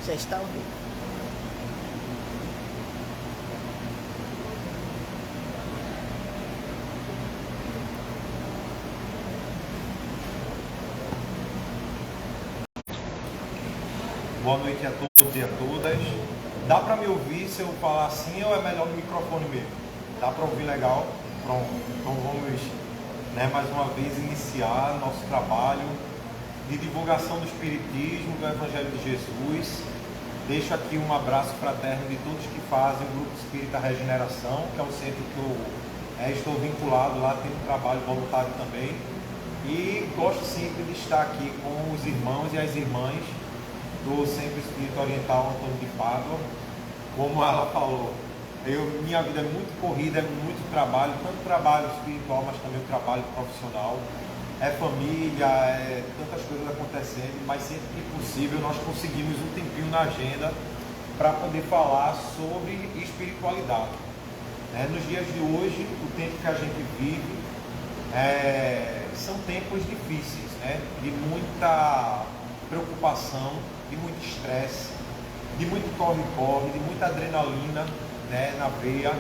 Já está ao vivo. Boa noite a todos e a todas. Dá para me ouvir se eu falar assim ou é melhor no microfone mesmo? Dá para ouvir legal? Pronto. Então vamos, mais uma vez iniciar nosso trabalho de divulgação do Espiritismo, do Evangelho de Jesus. Deixo aqui um abraço fraterno de todos que fazem o Grupo Espírita Regeneração, que é o centro que eu estou vinculado lá, tenho um trabalho voluntário também. E gosto sempre de estar aqui com os irmãos e as irmãs do Centro Espírita Oriental Antônio de Pádua. Como ela falou, minha vida é muito corrida, é muito trabalho, tanto trabalho espiritual, mas também o trabalho profissional. É família, é tantas coisas acontecendo, mas sempre que possível nós conseguimos um tempinho na agenda para poder falar sobre espiritualidade. Nos dias de hoje, o tempo que a gente vive, são tempos difíceis, de muita preocupação, de muito estresse, de muito corre-corre, de muita adrenalina na veia,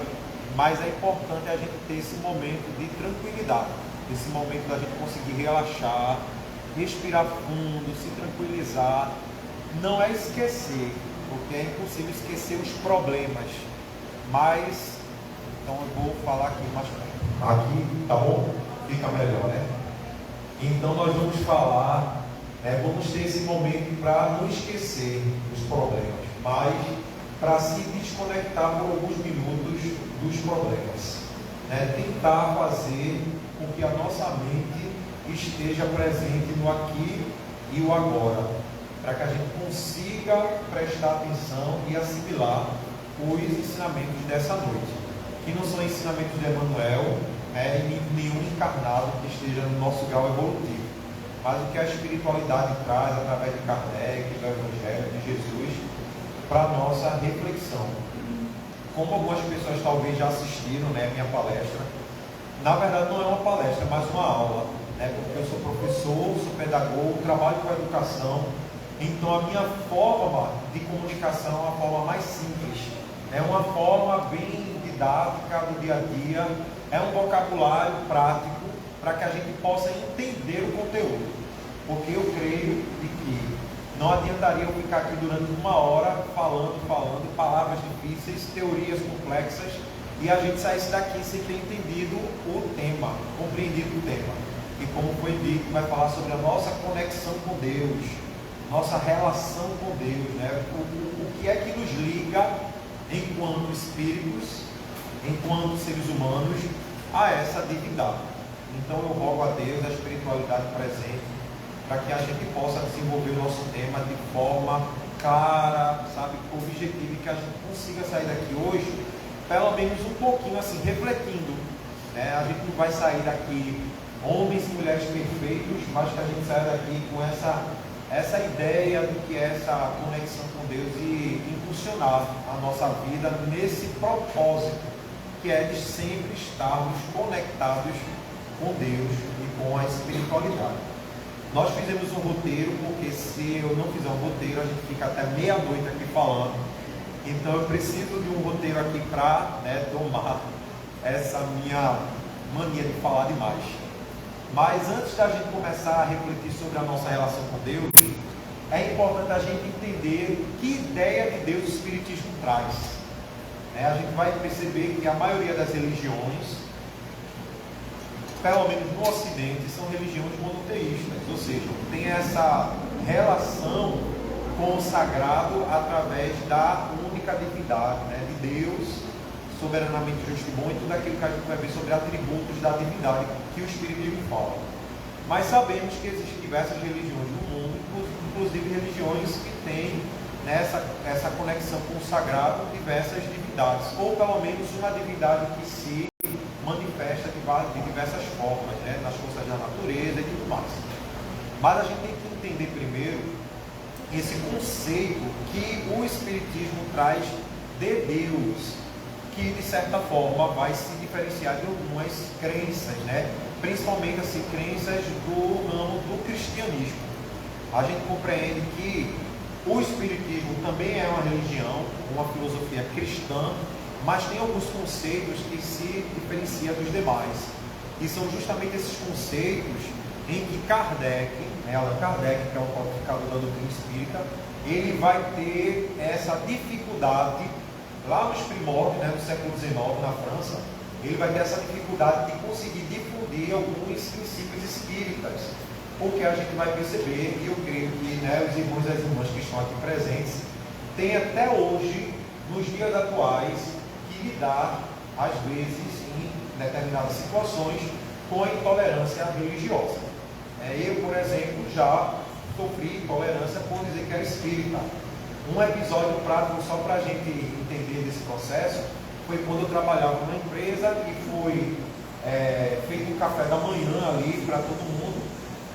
mas é importante a gente ter esse momento de tranquilidade, esse momento da gente conseguir relaxar, respirar fundo, se tranquilizar. Não é esquecer, porque é impossível esquecer os problemas, mas, então eu vou falar aqui mais aqui, tá bom? Fica melhor, Então nós vamos falar, vamos ter esse momento para não esquecer os problemas, mas para se desconectar por alguns minutos dos problemas. Tentar fazer com que a nossa mente esteja presente no aqui e o agora, para que a gente consiga prestar atenção e assimilar os ensinamentos dessa noite, que não são ensinamentos de Emmanuel, e nenhum encarnado que esteja no nosso grau evolutivo, mas o que a espiritualidade traz através de Kardec, do Evangelho, de Jesus, para a nossa reflexão. Como algumas pessoas talvez já assistiram a minha palestra, na verdade não é uma palestra, mas uma aula, porque eu sou professor, sou pedagogo, trabalho com a educação, então a minha forma de comunicação é uma forma mais simples, é uma forma bem didática do dia a dia, é um vocabulário prático para que a gente possa entender o conteúdo, porque eu creio de que não adiantaria eu ficar aqui durante uma hora falando palavras difíceis, teorias complexas, e a gente saísse daqui sem ter entendido o tema, compreendido o tema. E como foi dito, vai falar sobre a nossa conexão com Deus, nossa relação com Deus, o que é que nos liga enquanto espíritos, enquanto seres humanos, a essa divindade. Então eu rogo a Deus, a espiritualidade presente, para que a gente possa desenvolver o nosso tema de forma clara, objetiva, e que a gente consiga sair daqui hoje, pelo menos um pouquinho assim, refletindo. A gente não vai sair daqui homens e mulheres perfeitos, mas que a gente saia daqui com essa ideia do que é essa conexão com Deus e impulsionar a nossa vida nesse propósito, que é de sempre estarmos conectados com Deus e com a espiritualidade. Nós fizemos um roteiro, porque se eu não fizer um roteiro, a gente fica até meia-noite aqui falando. Então eu preciso de um roteiro aqui para domar essa minha mania de falar demais. Mas antes da gente começar a refletir sobre a nossa relação com Deus, é importante a gente entender que ideia de Deus o Espiritismo traz. A gente vai perceber que a maioria das religiões, pelo menos no Ocidente, são religiões monoteístas, ou seja, tem essa relação com o sagrado através da única divindade, de Deus, soberanamente justo e bom, e tudo aquilo que a gente vai ver sobre atributos da divindade que o Espiritismo fala. Mas sabemos que existem diversas religiões no mundo, inclusive religiões que têm essa conexão com o sagrado, diversas divindades, ou pelo menos uma divindade que se manifesta de diversas formas, nas forças da natureza e tudo mais. Mas a gente tem que entender primeiro esse conceito que o Espiritismo traz de Deus, que de certa forma vai se diferenciar de algumas crenças, principalmente crenças do ramo do cristianismo. A gente compreende que O Espiritismo também é uma religião, uma filosofia cristã, mas tem alguns conceitos que se diferenciam dos demais. E são justamente esses conceitos em que Kardec, Allan Kardec, que é o codificador da doutrina espírita, ele vai ter essa dificuldade, lá nos primórdios, no século XIX, na França, ele vai ter essa dificuldade de conseguir difundir alguns princípios espíritas, porque a gente vai perceber, e eu creio que os irmãos e as irmãs que estão aqui presentes, têm até hoje, nos dias atuais, que lidar, às vezes, em determinadas situações, com a intolerância religiosa. Eu, por exemplo, já sofri intolerância por dizer que era espírita. Um episódio prático, só para a gente entender desse processo, foi quando eu trabalhava numa empresa e foi feito um café da manhã ali para todo mundo.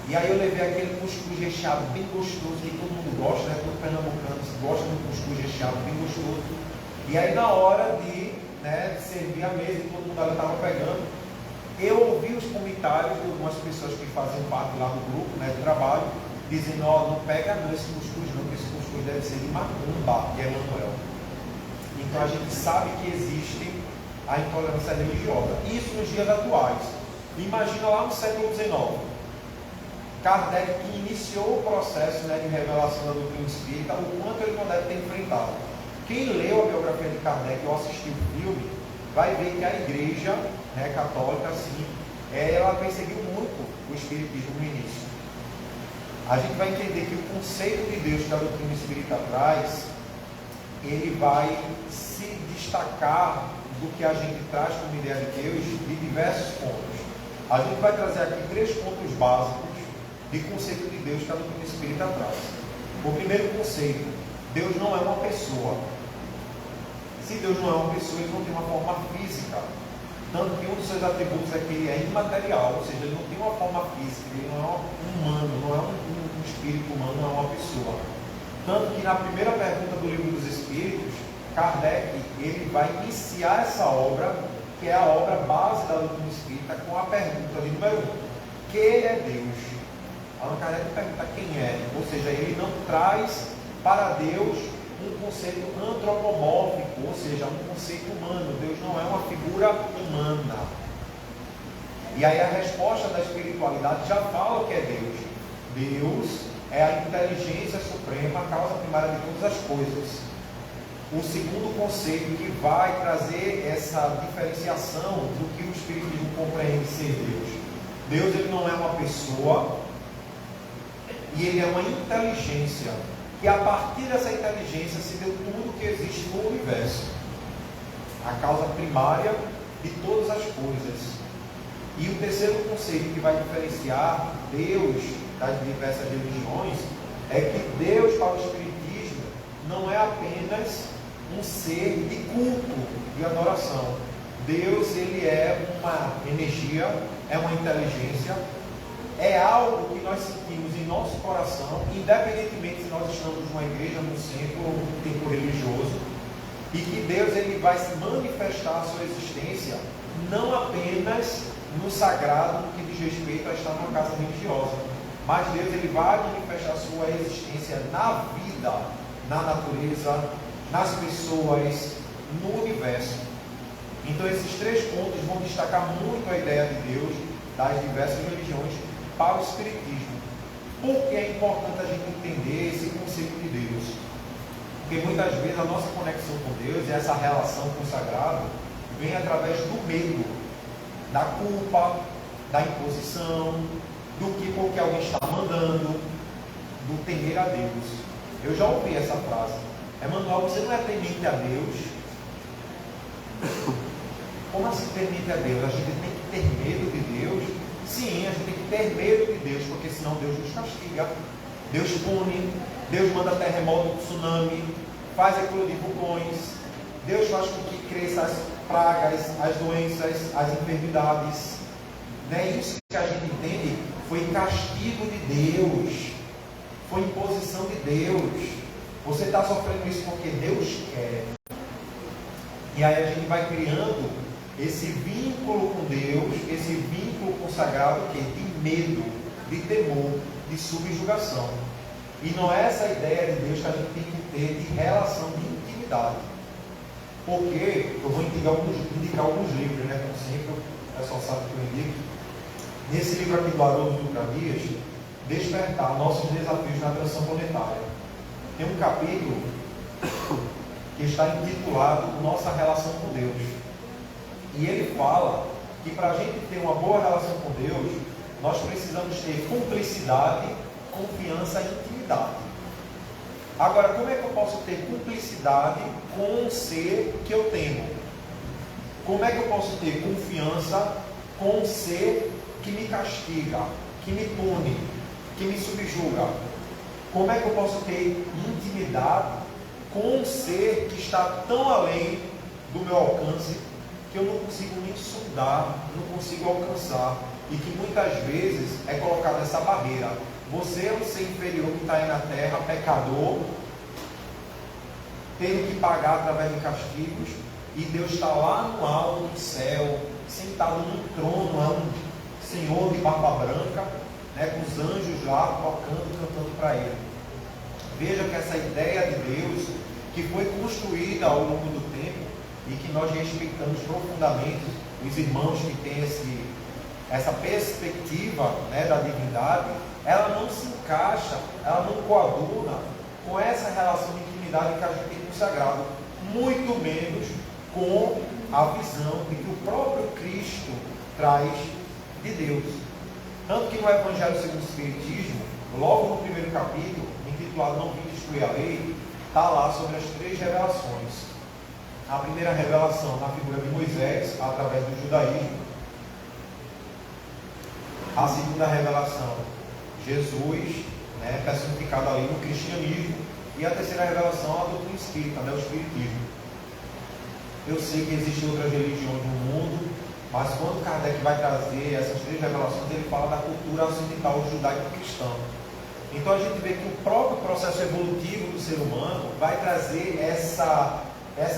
E aí eu levei aquele cuscuz recheado bem gostoso, que todo mundo gosta, todo pernambucano gosta de um cuscuz recheado bem gostoso. E aí na hora de servir a mesa, e todo mundo ali estava pegando, eu ouvi os comentários de algumas pessoas que faziam parte lá do grupo, do trabalho, dizendo, não pega não esse cuscuz não, porque esse cuscuz deve ser de macumba, que é Manuel. Então a gente sabe que existe a intolerância religiosa. Isso nos dias atuais. Imagina lá no século XIX. Kardec, que iniciou o processo de revelação da doutrina espírita, o quanto ele não deve ter enfrentado. Quem leu a biografia de Kardec ou assistiu o filme, vai ver que a igreja católica, assim, ela perseguiu muito o espiritismo no início. A gente vai entender que o conceito de Deus que a doutrina espírita traz, ele vai se destacar do que a gente traz como ideia de Deus de diversos pontos. A gente vai trazer aqui 3 pontos básicos de conceito de Deus que a doutrina espírita traz. O primeiro conceito: Deus não é uma pessoa. Se Deus não é uma pessoa, ele não tem uma forma física. Tanto que um dos seus atributos é que ele é imaterial, ou seja, ele não tem uma forma física, ele não é humano, não é um espírito humano, não é uma pessoa. Tanto que na primeira pergunta do Livro dos Espíritos, Kardec, ele vai iniciar essa obra, que é a obra base da doutrina espírita, com a pergunta de número 1: quem é Deus? Allan Kardec pergunta quem é, ou seja, ele não traz para Deus um conceito antropomórfico, ou seja, um conceito humano. Deus não é uma figura humana. E aí a resposta da espiritualidade já fala o que é Deus. Deus é a inteligência suprema, a causa primária de todas as coisas. O segundo conceito que vai trazer essa diferenciação do que o Espiritismo compreende ser Deus. Deus, ele não é uma pessoa, e ele é uma inteligência, que a partir dessa inteligência se deu tudo que existe no universo, a causa primária de todas as coisas. E o terceiro conceito que vai diferenciar Deus das diversas religiões é que Deus, para o Espiritismo, não é apenas um ser de culto, de adoração. Deus, ele é uma energia, é uma inteligência, é algo que nós sentimos em nosso coração, independentemente se nós estamos numa igreja, num centro ou num templo religioso, e que Deus, ele vai se manifestar a sua existência não apenas no sagrado, no que diz respeito a estar numa casa religiosa, mas Deus, ele vai manifestar a sua existência na vida, na natureza, nas pessoas, no universo. Então esses 3 pontos vão destacar muito a ideia de Deus das diversas religiões para o Espiritismo. Por que é importante a gente entender esse conceito de Deus? Porque muitas vezes a nossa conexão com Deus e essa relação com o sagrado vem através do medo, da culpa, da imposição, do que porque alguém está mandando, do temer a Deus. Eu já ouvi essa frase: Emanuel, você não é temente a Deus? Como assim temente a Deus? A gente tem que ter medo de Deus? Sim, a gente tem que ter medo de Deus, porque senão Deus nos castiga. Deus pune, Deus manda terremoto, tsunami, faz eclodir vulcões, Deus faz com que cresçam as pragas, as doenças, as enfermidades. Não é isso que a gente entende? Foi castigo de Deus, foi imposição de Deus. Você está sofrendo isso porque Deus quer. E aí a gente vai criando esse vínculo com Deus, esse vínculo consagrado que é de medo, de temor, de subjugação. E não é essa a ideia de Deus que a gente tem que ter de relação de intimidade. Porque eu vou indicar alguns livros, né? Como sempre, o pessoal sabe que eu indico. Nesse livro aqui do Haroldo Dutra-Dias, Despertar Nossos Desafios na Transição Planetária, tem um capítulo que está intitulado Nossa Relação com Deus. E ele fala que para a gente ter uma boa relação com Deus, nós precisamos ter cumplicidade, confiança e intimidade. Agora, como é que eu posso ter cumplicidade com um ser que eu temo? Como é que eu posso ter confiança com um ser que me castiga, que me pune, que me subjuga? Como é que eu posso ter intimidade com um ser que está tão além do meu alcance que eu não consigo nem sondar, não consigo alcançar, e que muitas vezes é colocada essa barreira? Você é um ser inferior que está aí na terra, pecador, tendo que pagar através de castigos, e Deus está lá no alto do céu, sentado no trono, é um Senhor de barba branca, né, com os anjos lá tocando e cantando para Ele. Veja que essa ideia de Deus, que foi construída ao longo do tempo, e que nós respeitamos profundamente, os irmãos que têm essa perspectiva, né, da divindade, ela não se encaixa, ela não coaduna com essa relação de intimidade que a gente tem com o sagrado, muito menos com a visão de que o próprio Cristo traz de Deus. Tanto que no Evangelho segundo o Espiritismo, logo no primeiro capítulo, intitulado Não Vim Destruir a Lei, está lá sobre as 3 revelações. A primeira revelação na figura de Moisés, através do judaísmo. A segunda revelação, Jesus, né, personificado ali no cristianismo. E a terceira revelação, a doutrina espírita, né, o espiritismo. Eu sei que existem outras religiões no mundo, mas quando Kardec vai trazer essas 3 revelações, ele fala da cultura ocidental judaico-cristã. Então a gente vê que o próprio processo evolutivo do ser humano vai trazer essa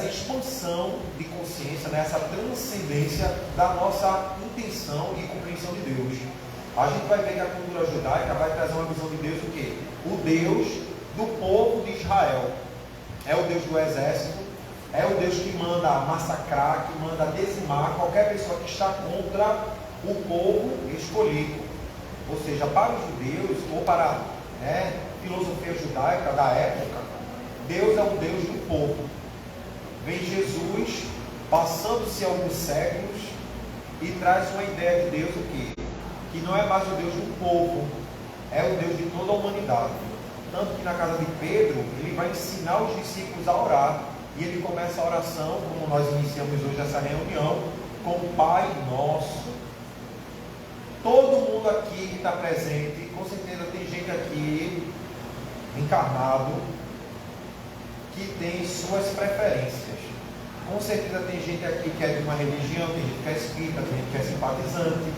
expansão de consciência, né, essa transcendência da nossa intenção e compreensão de Deus. A gente vai ver que a cultura judaica vai trazer uma visão de Deus o quê? O Deus do povo de Israel. É o Deus do exército, é o Deus que manda massacrar, que manda dizimar qualquer pessoa que está contra o povo escolhido. Ou seja, para os judeus, ou para a filosofia judaica da época, Deus é o Deus do povo. Vem Jesus, passando-se alguns séculos, e traz uma ideia de Deus o quê? Que não é mais o Deus do povo, é o Deus de toda a humanidade. Tanto que na casa de Pedro, ele vai ensinar os discípulos a orar. E ele começa a oração, como nós iniciamos hoje essa reunião, com o Pai Nosso. Todo mundo aqui que está presente, com certeza tem gente aqui encarnado que tem suas preferências. Com certeza tem gente aqui que é de uma religião, tem gente que é espírita, tem gente que é simpatizante,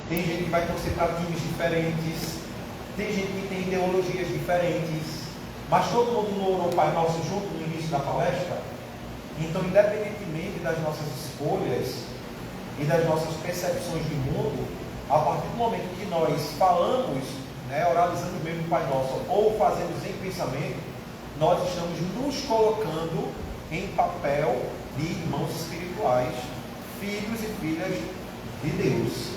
tem gente que vai torcer para times diferentes, tem gente que tem ideologias diferentes, mas todo mundo não orou Pai Nosso junto no início da palestra. Então, independentemente das nossas escolhas e das nossas percepções de mundo, a partir do momento que nós falamos, oralizando mesmo o Pai Nosso, ou fazemos em pensamento, nós estamos nos colocando em papel de irmãos espirituais, filhos e filhas de Deus.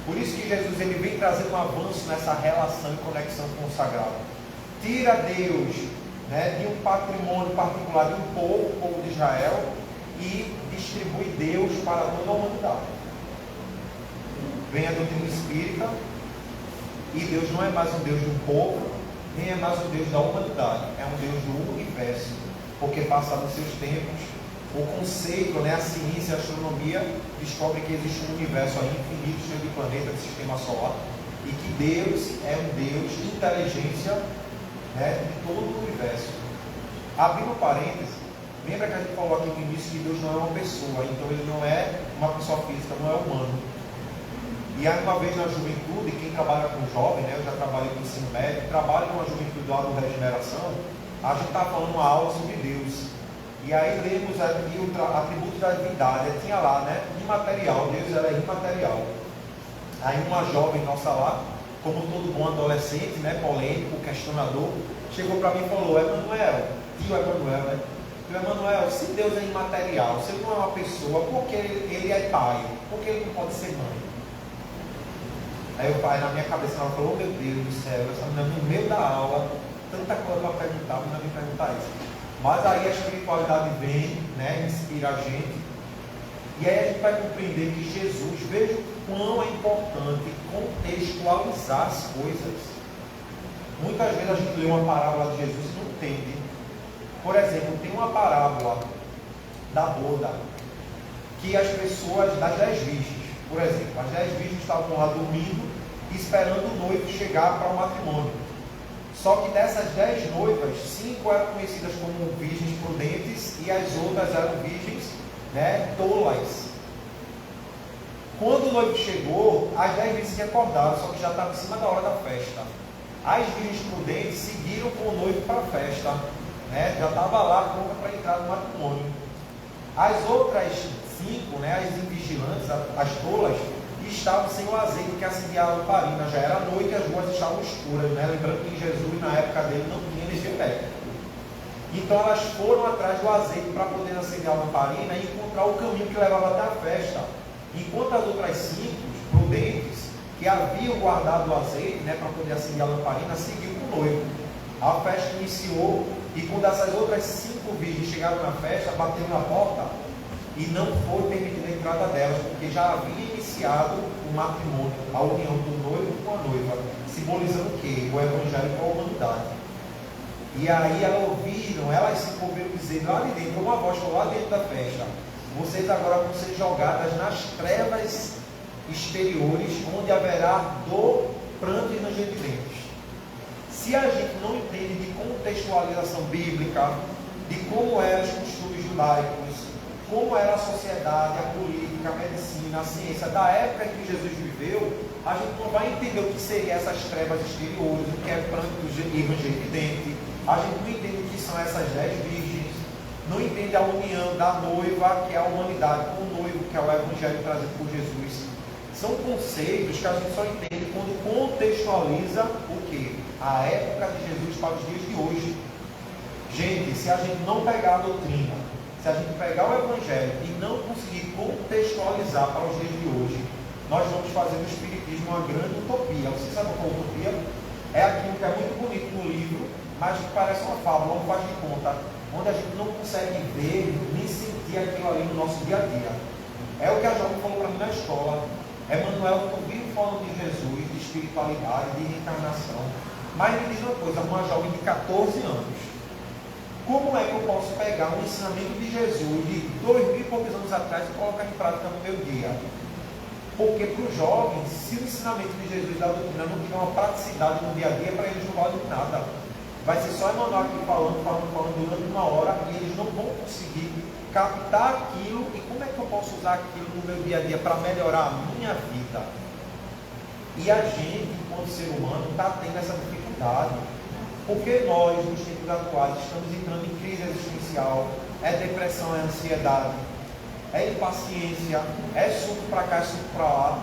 Por isso que Jesus ele vem trazendo um avanço nessa relação e conexão com o sagrado. Tira Deus, de um patrimônio particular de um povo, o povo de Israel, e distribui Deus para toda a humanidade. Vem a doutrina espírita, e Deus não é mais um Deus de um povo, nem é mais um Deus da humanidade, é um Deus do universo, porque passados seus tempos, o conceito, a ciência, a astronomia, descobre que existe um universo aí infinito, cheio de planetas, de sistema solar, e que Deus é um Deus de inteligência, de todo o universo. Abrindo parênteses, lembra que a gente falou aqui no início que Deus não é uma pessoa, então ele não é uma pessoa física, não é humano. E aí uma vez na juventude, quem trabalha com jovem, eu já trabalhei com ensino médio, trabalho com a juventude lá do Regeneração, a gente está falando uma aula sobre Deus. E aí lemos aqui o atributo da divindade, tinha lá, imaterial, Deus era imaterial. Aí uma jovem nossa lá como todo bom adolescente, né, polêmico, questionador, chegou para mim e falou: Emanuel, tio Emanuel, né? Tio Emanuel, se Deus é imaterial, se ele não é uma pessoa, por que ele é pai? Por que ele não pode ser mãe? Aí o pai, na minha cabeça, ela falou: oh, meu Deus do céu, essa menina no meio da aula, tanta coisa para perguntar, a menina vem perguntar isso. Mas aí a espiritualidade vem, né, inspira a gente. E aí a gente vai compreender que Jesus, veja o quão é importante contextualizar as coisas. Muitas vezes a gente lê uma parábola de Jesus e não entende. Por exemplo, tem uma parábola da boda, que as pessoas, das 10 virgens, por exemplo, as 10 virgens estavam lá dormindo, esperando o noivo chegar para o matrimônio. Só que dessas 10 noivas, 5 eram conhecidas como virgens prudentes e as outras eram virgens, né, tolas. Quando o noivo chegou, as 10 virgens se acordaram, só que já estava em cima da hora da festa. As virgens prudentes seguiram com o noivo para a festa, né, já estava lá pronta para entrar no matrimônio. As outras 5, né, as invigilantes, as tolas, estavam sem o azeite que acendia a lamparina. Já era noite e as ruas estavam escuras, né? Lembrando que Jesus, na época dele, não tinha energia elétrica. Então elas foram atrás do azeite para poder acender a lamparina e encontrar o caminho que levava até a festa. Enquanto as outras 5 prudentes, que haviam guardado o azeite, né, para poder acender a lamparina, seguiu com o noivo. A festa iniciou e quando essas outras 5 virgens chegaram na festa, bateram na porta e não foi permitida a entrada delas, porque já havia iniciado o matrimônio, a união do noivo com a noiva, simbolizando o quê? O evangelho com a humanidade. E aí elas se envolveram dizendo lá de dentro, uma voz falou lá dentro da festa: vocês agora vão ser jogadas nas trevas exteriores, onde haverá dor, pranto e ranger de dentes. Se a gente não entende de contextualização bíblica, de como eram os costumes judaicos, como era a sociedade, a política, a medicina, a ciência da época em que Jesus viveu, a gente não vai entender o que seriam essas trevas exteriores, o que é pranto e ranger de dente. A gente não entende o que são essas 10 virgens, não entende a união da noiva, que é a humanidade, com o noivo, que é o evangelho trazido por Jesus. São conceitos que a gente só entende quando contextualiza o quê? A época de Jesus para os dias de hoje. Gente, se a gente não pegar a doutrina, se a gente pegar o evangelho e não conseguir contextualizar para os dias de hoje, nós vamos fazer do espiritismo uma grande utopia. Você sabe o que é utopia? É aquilo que é muito bonito no livro, mas que parece uma fábula, não faz de conta, onde a gente não consegue ver nem sentir aquilo ali no nosso dia a dia. É o que a jovem falou para mim na escola. Emanuel, tu vive falando de Jesus, de espiritualidade, de reencarnação, mas me diz uma coisa, uma jovem de 14 anos, como é que eu posso pegar um ensinamento de Jesus de 2000 e poucos anos atrás e colocar em prática no meu dia? Porque para os jovens, se o ensinamento de Jesus da doutrina não tiver uma praticidade no dia a dia, para eles não vale nada. Vai ser só Emanuel aqui falando durante uma hora e eles não vão conseguir captar aquilo. E como é que eu posso usar aquilo no meu dia a dia para melhorar a minha vida? E a gente, enquanto ser humano, está tendo essa dificuldade. Porque nós, nos tempos atuais, estamos entrando em crise existencial, é depressão, é ansiedade, é impaciência, é surto para cá, é surto para lá.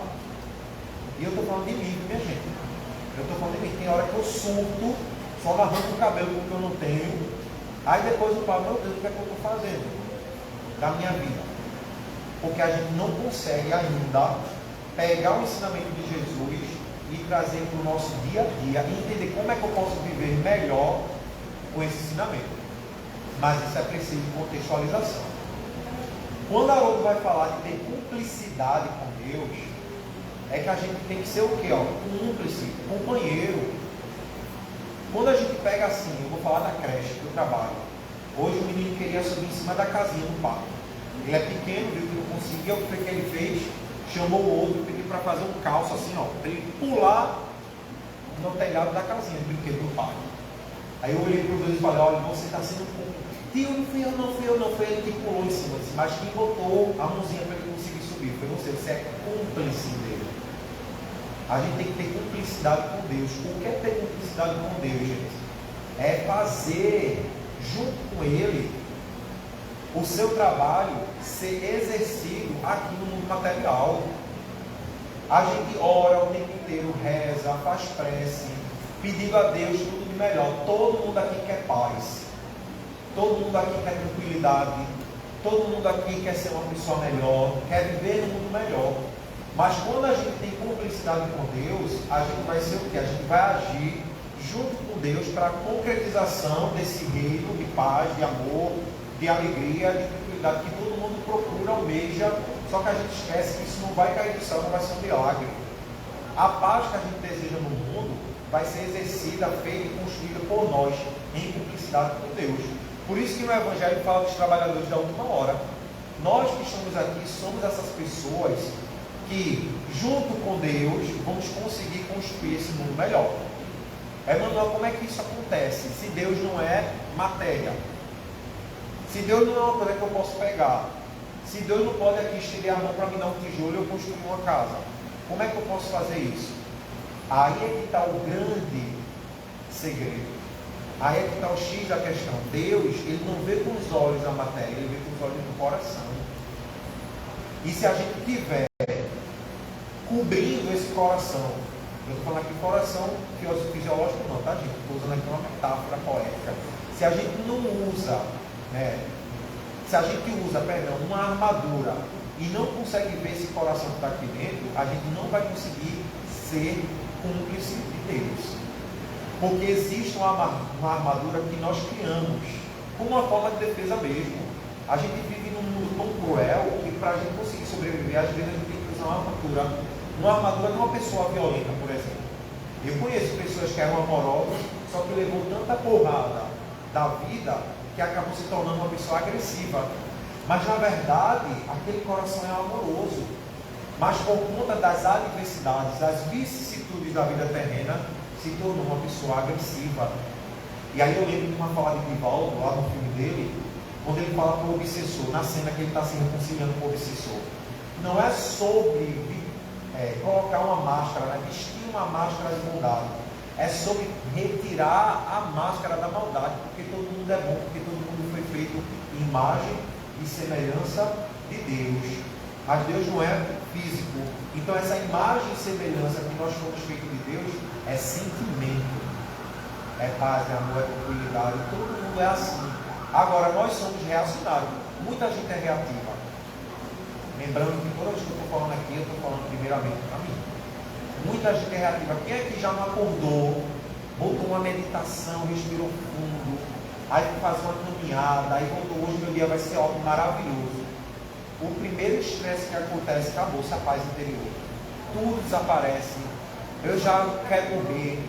E eu estou falando de mim, minha gente. Eu estou falando de mim. Tem hora que eu surto, só arranco o cabelo porque eu não tenho. Aí depois eu falo, meu Deus, o que é que eu estou fazendo da minha vida? Porque a gente não consegue ainda pegar o ensinamento de Jesus e trazer para o nosso dia a dia e entender como é que eu posso viver melhor com esse ensinamento. Mas isso é preciso de contextualização. Quando Haroldo vai falar de ter cumplicidade com Deus, é que a gente tem que ser o quê? Cúmplice, companheiro. Quando a gente pega assim, eu vou falar da creche que eu trabalho. Hoje o menino queria subir em cima da casinha no parque. Ele é pequeno, viu que não conseguia, o que ele fez? Chamou o outro, pediu para fazer um calço assim, ó, para ele pular no telhado da casinha de brinquedo do parque. Aí eu olhei para os dois e falei, olha, você está sendo tio, não fui eu não, foi ele que pulou em cima. Disse, mas quem botou a mãozinha para ele conseguir subir foi você é cúmplice dele. A gente tem que ter cumplicidade com Deus. O que é ter cumplicidade com Deus, gente? É fazer junto com Ele o seu trabalho ser exercido aqui no mundo material. A gente ora o tempo inteiro reza, faz prece, pedindo a Deus tudo de melhor. Todo mundo aqui quer paz, todo mundo aqui quer tranquilidade, todo mundo aqui quer ser uma pessoa melhor, quer viver num mundo melhor. Mas quando a gente tem cumplicidade com Deus, a gente vai ser o quê? A gente vai agir junto com Deus para a concretização desse reino de paz, de amor, de alegria, de tranquilidade que todo mundo procura, almeja, só que a gente esquece que isso não vai cair do céu, não vai ser um milagre. A paz que a gente deseja no mundo vai ser exercida, feita e construída por nós, em cumplicidade com Deus. Por isso que no Evangelho fala dos trabalhadores da última hora. Nós que estamos aqui somos essas pessoas que, junto com Deus, vamos conseguir construir esse mundo melhor. Emmanuel, como é que isso acontece? Se Deus não é matéria, se Deus não é uma coisa que eu posso pegar, se Deus não pode aqui estender a mão para me dar um tijolo e eu construir uma casa, como é que eu posso fazer isso? Aí é que está o grande segredo. Aí é que está o X da questão. Deus, ele não vê com os olhos da matéria, ele vê com os olhos do coração. E se a gente tiver cobrindo esse coração, eu estou falando aqui coração fisiológico não, tá gente? Estou usando aqui uma metáfora poética. Se a gente não usa, se a gente usa, uma armadura e não consegue ver esse coração que está aqui dentro, a gente não vai conseguir ser cúmplice de Deus. Porque existe uma armadura que nós criamos, como uma forma de defesa mesmo. A gente vive num mundo tão cruel que para a gente conseguir sobreviver, às vezes a gente tem que usar uma armadura de uma pessoa violenta, por exemplo. Eu conheço pessoas que eram amorosas, só que levou tanta porrada da vida que acabou se tornando uma pessoa agressiva. Mas na verdade, aquele coração é amoroso. Mas por conta das adversidades, das vicissitudes da vida terrena, se tornou uma pessoa agressiva. E aí eu lembro de uma fala de Divaldo, lá no filme dele, onde ele fala para o obsessor, na cena que ele está se reconciliando com o obsessor. Não é sobre colocar uma máscara, vestir uma máscara de bondade. É sobre retirar a máscara da maldade, porque todo mundo é bom, porque todo mundo foi feito em imagem e semelhança de Deus. Mas Deus não é físico. Então essa imagem e semelhança que nós fomos feitos de Deus é sentimento, é paz, é amor, é tranquilidade. Todo mundo é assim. Agora nós somos reacionários. Muita gente é reativa. Lembrando que toda vez que eu estou falando aqui, eu estou falando primeiramente para mim. Muita gente é reativa. Quem aqui já não acordou, botou uma meditação, respirou fundo, aí foi fazer uma caminhada, aí voltou, hoje meu dia vai ser ótimo, maravilhoso. O primeiro estresse que acontece, acabou-se a paz interior. Tudo desaparece. Eu já quero morrer.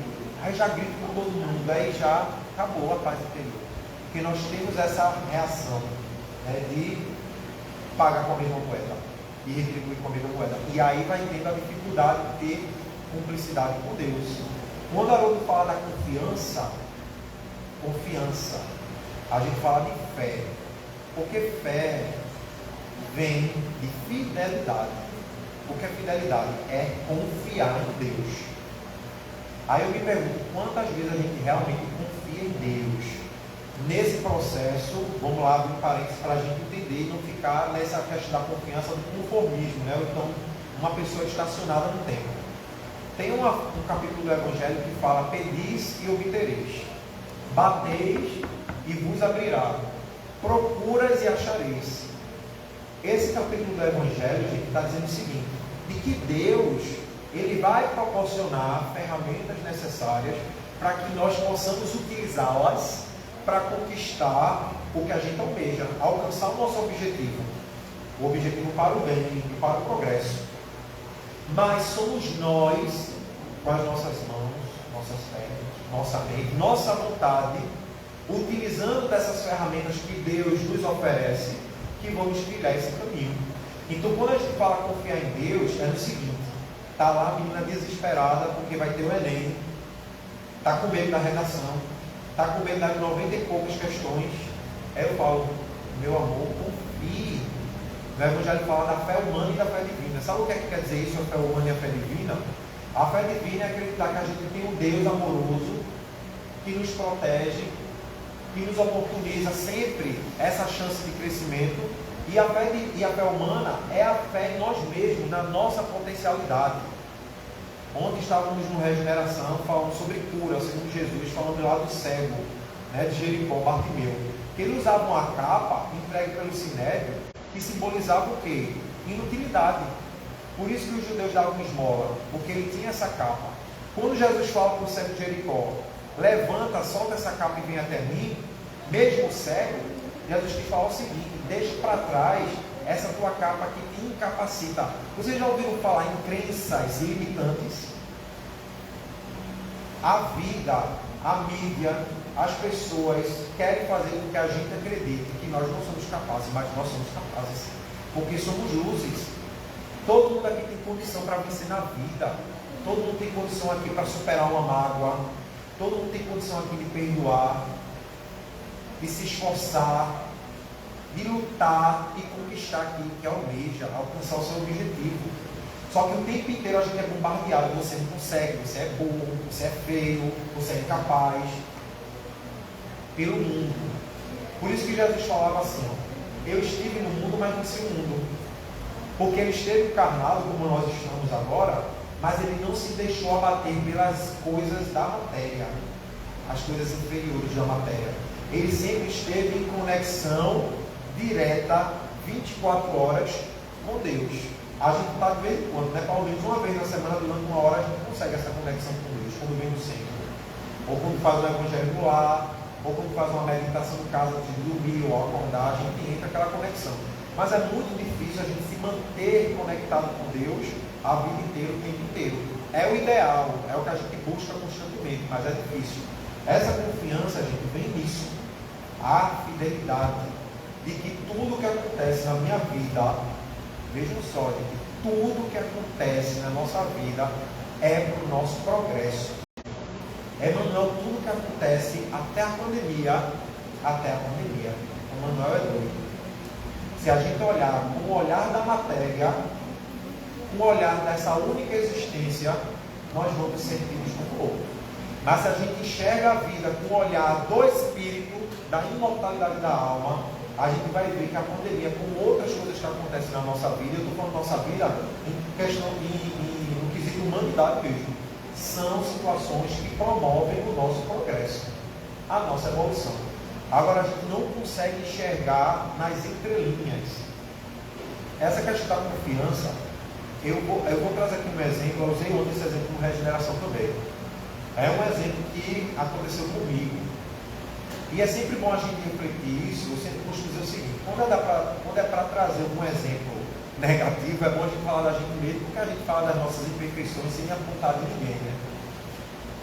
Aí já grito com todo mundo. Aí já acabou a paz interior. Porque nós temos essa reação de pagar com a mesma moeda e retribuir com a mesma moeda. E aí vai tendo a dificuldade de ter cumplicidade com Deus. Quando a Haroldo fala da confiança, a gente fala de fé. Porque fé vem de fidelidade. Porque a fidelidade é confiar em Deus. Aí eu me pergunto, quantas vezes a gente realmente confia em Deus? Nesse processo, vamos lá abrir um parênteses para a gente entender e não ficar nessa questão da confiança do conformismo, né? Ou então, uma pessoa estacionada no tempo. Tem um capítulo do Evangelho que fala: pedis e obtereis, bateis e vos abrirá, procuras e achareis. Esse capítulo do Evangelho, gente, está dizendo o seguinte: de que Deus, ele vai proporcionar ferramentas necessárias para que nós possamos utilizá-las para conquistar o que a gente almeja, alcançar o nosso objetivo, o objetivo para o bem e para o progresso. Mas somos nós, com as nossas mãos, nossas pernas, nossa mente, nossa vontade, utilizando dessas ferramentas que Deus nos oferece, que vamos trilhar esse caminho. Então, quando a gente fala confiar em Deus, é no seguinte: está lá a menina desesperada porque vai ter o Enem, está com medo da redação, está com medo das 90 e poucas questões. Aí eu falo: meu amor, confie. O Evangelho fala da fé humana e da fé divina. Sabe o que é que quer dizer isso, a fé humana e a fé divina? A fé divina é acreditar que a gente tem um Deus amoroso que nos protege, que nos oportuniza sempre essa chance de crescimento. E a fé humana é a fé em nós mesmos, na nossa potencialidade. Ontem estávamos no Regeneração falando sobre cura, segundo Jesus, falando lá do cego, né, de Jericó, Bartimeu. Que ele usava uma capa entregue pelo Sinédrio que simbolizava o quê? Inutilidade. Por isso que os judeus davam esmola, porque ele tinha essa capa. Quando Jesus fala para o cego de Jericó, levanta, solta essa capa e vem até mim, mesmo cego, Jesus quis falar o seguinte: deixa para trás essa tua capa que te incapacita. Vocês já ouviram falar em crenças limitantes? A vida, a mídia, as pessoas querem fazer com que a gente acredite que nós não somos capazes, mas nós somos capazes, porque somos luzes. Todo mundo aqui tem condição para vencer na vida. Todo mundo tem condição aqui para superar uma mágoa. Todo mundo tem condição aqui de perdoar, de se esforçar, de lutar e conquistar aquilo que almeja, alcançar o seu objetivo. Só que o tempo inteiro a gente é bombardeado: você não consegue, você é burro, você é feio, você é incapaz, pelo mundo. Por isso que Jesus falava assim: ó, eu estive no mundo, mas não sei o mundo. Porque ele esteve encarnado, como nós estamos agora, mas ele não se deixou abater pelas coisas da matéria, as coisas inferiores da matéria. Ele sempre esteve em conexão direta, 24 horas, com Deus. A gente está de vez em quando, né? Pelo menos uma vez na semana, durante uma hora, a gente consegue essa conexão com Deus, quando vem do centro. Ou quando faz um evangelho no lar, ou quando faz uma meditação em casa de dormir ou acordar, a gente entra aquela conexão. Mas é muito difícil a gente se manter conectado com Deus a vida inteira, o tempo inteiro. É o ideal, é o que a gente busca constantemente, mas é difícil. Essa confiança, gente, vem nisso. A fidelidade de que tudo que acontece na minha vida, vejam só, gente, tudo que acontece na nossa vida é para o nosso progresso. Emmanuel, tudo que acontece até a pandemia, Emmanuel é doido. Se a gente olhar com o olhar da matéria, com o olhar dessa única existência, nós vamos sentir-nos como loucos. Mas se a gente enxerga a vida com o olhar do espírito, da imortalidade da alma, a gente vai ver que a pandemia, como outras coisas que acontecem na nossa vida, eu estou falando nossa vida em questão no quesito humanidade mesmo, são situações que promovem o nosso progresso, a nossa evolução. Agora, a gente não consegue enxergar nas entrelinhas. Essa questão da confiança, eu vou trazer aqui um exemplo. Eu usei ontem esse exemplo com regeneração também. É um exemplo que aconteceu comigo. E é sempre bom a gente refletir isso. Eu sempre costumo dizer o seguinte: quando é para trazer um exemplo negativo, é bom a gente falar da gente mesmo, porque a gente fala das nossas imperfeições sem apontar de ninguém, né?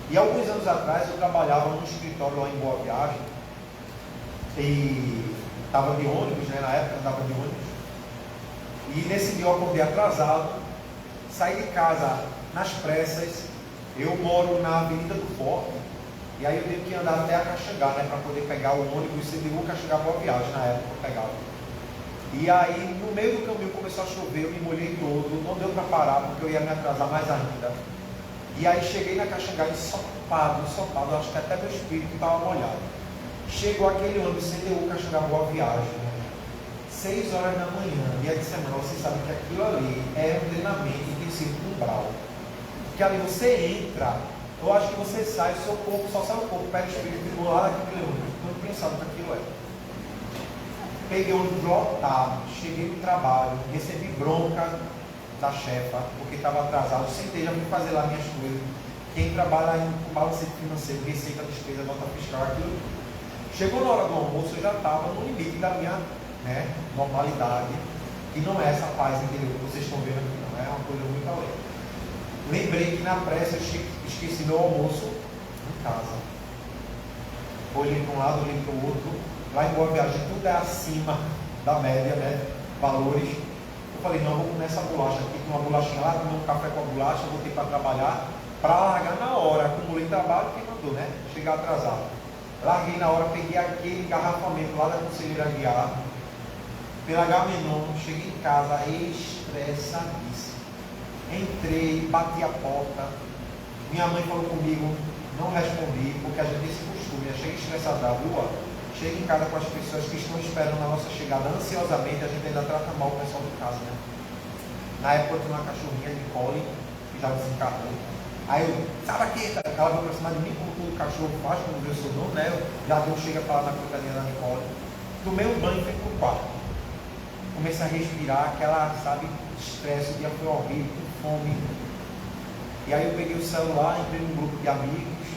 E alguns anos atrás eu trabalhava num escritório lá em Boa Viagem. E estava de ônibus, né? Na época eu estava de ônibus. E nesse dia eu acordei atrasado, saí de casa nas pressas. Eu moro na Avenida do Forte, e aí eu tenho que andar até a Caxangá, né? Para poder pegar o ônibus CDU Caxangá Boa Viagem, na época eu pegava. E aí no meio do caminho começou a chover, eu me molhei todo, não deu para parar porque eu ia me atrasar mais ainda. E aí cheguei na Caxangá ensopado, acho que até meu espírito estava molhado. Chegou aquele ônibus CDU Caxangá Boa Viagem, 6 horas da manhã, dia de semana. Você sabe que aquilo ali é um treinamento intensivo umbral. Porque ali você entra, eu acho que você sai, o seu corpo, só sai o corpo, pega o espírito lá daquele ônibus. Não pensava que aquilo é. Peguei o ônibus lotado, cheguei no trabalho, recebi bronca da chefa, porque estava atrasado. Sentei, já fui fazer lá minhas coisas. Quem trabalha em balancete financeiro, receita, despesa, nota fiscal, aquilo. Chegou na hora do almoço, eu já estava no limite da minha normalidade, que não é essa paz interior que vocês estão vendo aqui, não é uma coisa muito além. Lembrei que na pressa eu esqueci meu almoço em casa. Olhei para um lado, olhei para o outro. Lá em Boa Viagem tudo é acima da média, né? Valores. Eu falei, não, vou comer essa bolacha aqui, com uma bolachinha lá, comer um café com a bolacha, voltei para trabalhar, para largar na hora. Acumulei trabalho, quem mandou, né? Chegar atrasado. Larguei na hora, peguei aquele engarrafamento lá da Conselheira Guiar, pela Gamenon, cheguei em casa estressadíssimo. Entrei, bati a porta, minha mãe falou comigo, não respondi, porque a gente tem esse costume, eu cheguei estressado da rua, chega em casa com as pessoas que estão esperando a nossa chegada ansiosamente, a gente ainda trata mal o pessoal de casa, né? Na época eu tinha uma cachorrinha de Collie, que já desencarnou, Aí eu, sabe aqui, ela vai pra cima de mim, como todo cachorro faz, quando eu sou dono, né? Já Deus chega pra lá na coitadinha da Nicole. Tomei um banho e fui pro quarto. Comecei a respirar, aquela, sabe, estresse, o dia foi horrível, com fome. E aí eu peguei o celular, entrei num grupo de amigos,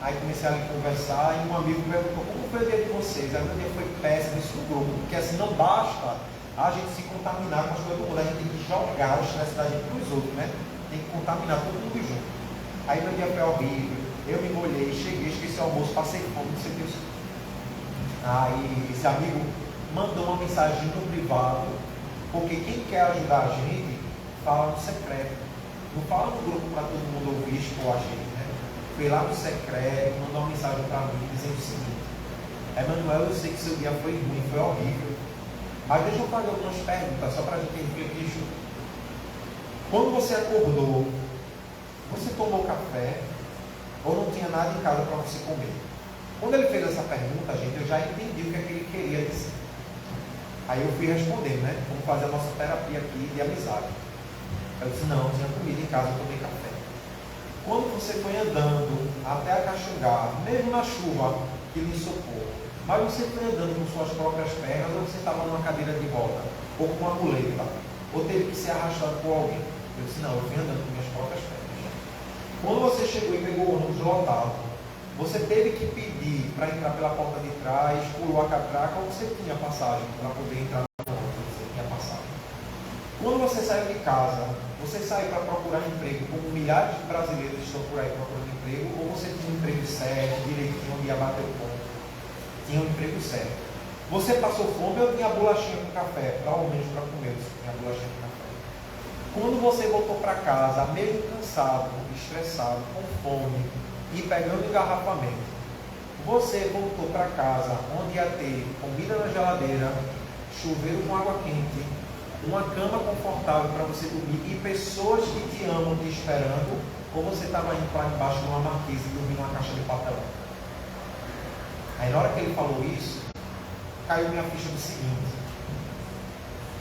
aí comecei a conversar, e um amigo perguntou, como foi o dia de vocês? Aí o meu dia foi péssimo, isso no grupo, porque assim não basta a gente se contaminar com as coisas do mundo, a gente tem que jogar o estresse da gente para os outros, né? Tem que contaminar todo mundo junto. Aí meu dia foi horrível, eu me molhei, cheguei, esqueci o almoço, passei fome, não sei o que isso. Aí esse amigo mandou uma mensagem no privado, porque quem quer ajudar a gente, fala no secreto. Não fala no grupo para todo mundo ouvir, expor a gente, né? Foi lá no secreto, mandou uma mensagem para mim, dizendo o seguinte: Emanuel, eu sei que seu dia foi ruim, foi horrível, mas deixa eu fazer algumas perguntas, só para a gente refletir junto. Quando você acordou, você tomou café, ou não tinha nada em casa para você comer? Quando ele fez essa pergunta, gente, eu já entendi o que é que ele queria dizer. Aí eu fui respondendo, né? Vamos fazer a nossa terapia aqui de amizade. Eu disse, não tinha comida em casa, eu tomei café. Quando você foi andando até a Caxangá, mesmo na chuva que lhe socou, mas você foi andando com suas próprias pernas, ou você estava numa cadeira de roda, ou com uma muleta, ou teve que ser arrastado por alguém? Eu disse, não, eu fui andando com minhas próprias pernas. Quando você chegou e pegou o ônibus lotado, você teve que pedir para entrar pela porta de trás, pulou a catraca, ou você tinha passagem para poder entrar no ônibus, você tinha passagem. Quando você saiu de casa, você saiu para procurar emprego, como milhares de brasileiros estão por aí procurando emprego, ou você tinha um emprego certo, direitinho, onde ia bater o ponto? Tinha um emprego certo. Você passou fome ou tinha bolachinha com café? Provavelmente para comer, você tinha bolachinha com café. Quando você voltou para casa, meio cansado, estressado, com fome e pegando engarrafamento, você voltou para casa onde ia ter comida na geladeira, chuveiro com água quente, uma cama confortável para você dormir e pessoas que te amam te esperando, ou você estava indo para embaixo de uma marquise e dormindo numa caixa de papelão? Aí na hora que ele falou isso, caiu minha ficha do seguinte: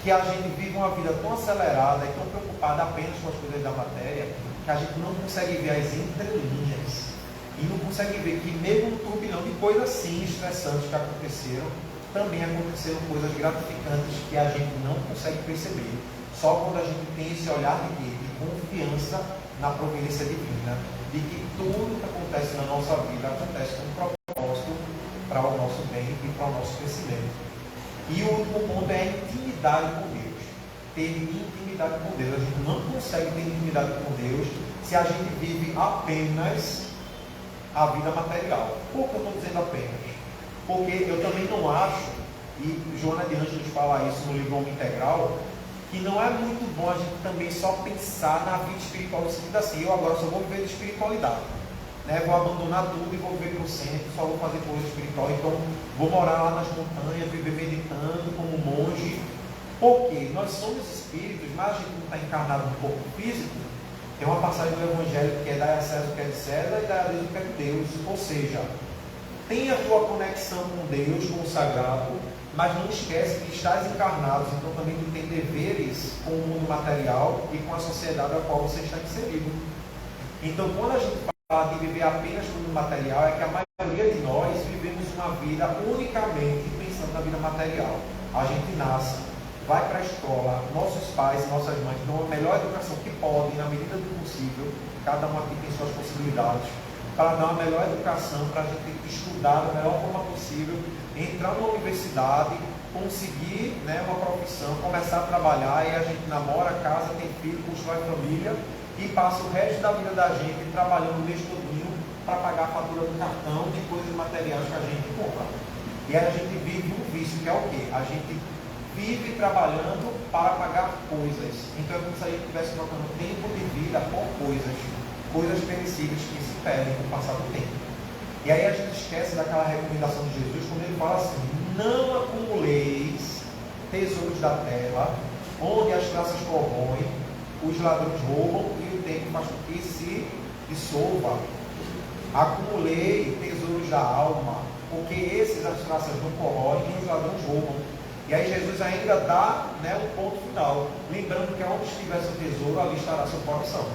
que a gente vive uma vida tão acelerada e tão preocupada apenas com as coisas da matéria, que a gente não consegue ver as entrelinhas e não consegue ver que mesmo um turbilhão de coisas assim estressantes que aconteceram, também aconteceram coisas gratificantes que a gente não consegue perceber. Só quando a gente tem esse olhar de confiança na providência divina, de que tudo que acontece na nossa vida acontece com um propósito para o nosso bem e para o nosso crescimento. E o último ponto é a intimidade com Deus. Ter intimidade com Deus. A gente não consegue ter intimidade com Deus se a gente vive apenas a vida material. Por que eu estou dizendo apenas? Porque eu também não acho, e Joana de Ângeles fala isso no livro Homem Integral, que não é muito bom a gente também só pensar na vida espiritual no sentido assim: eu agora só vou viver de espiritualidade, né? Vou abandonar tudo e vou viver para o centro, só vou fazer coisa espiritual, então vou morar lá nas montanhas, viver meditando como um monge. Porque nós somos espíritos, mas a gente não está encarnado no corpo físico. Tem uma passagem do Evangelho que é dar a César o que é de César e dar a Deus o que é de Deus. Ou seja, tenha a tua conexão com Deus, com o sagrado, mas não esquece que estás encarnado, então também tu tem deveres com o mundo material e com a sociedade a qual você está inserido. Então, quando a gente fala de viver apenas no mundo material, é que a maioria de nós vivemos uma vida unicamente pensando na vida material. A gente nasce, vai para a escola, nossos pais e nossas mães dão a melhor educação que podem, na medida do possível, cada um aqui tem suas possibilidades, para dar uma melhor educação, para a gente estudar da melhor forma possível, entrar numa universidade, conseguir, né, uma profissão, começar a trabalhar, e a gente namora, casa, tem filho, constrói família e passa o resto da vida da gente trabalhando o mês todinho para pagar a fatura do cartão de coisas materiais que a gente compra. E aí a gente vive um vício, que é o quê? A gente vive trabalhando para pagar coisas. Então é como se a gente estivesse trocando tempo de vida por coisas perecíveis que se perdem com o passar do tempo. E aí a gente esquece daquela recomendação de Jesus, quando ele fala assim: não acumuleis tesouros da terra, onde as traças corroem, os ladrões roubam e o tempo faz com que se dissolva. Acumulei tesouros da alma, porque esses as traças não corroem e os ladrões roubam. E aí Jesus ainda dá, né, um ponto final, lembrando que onde estiver seu tesouro, ali estará seu coração.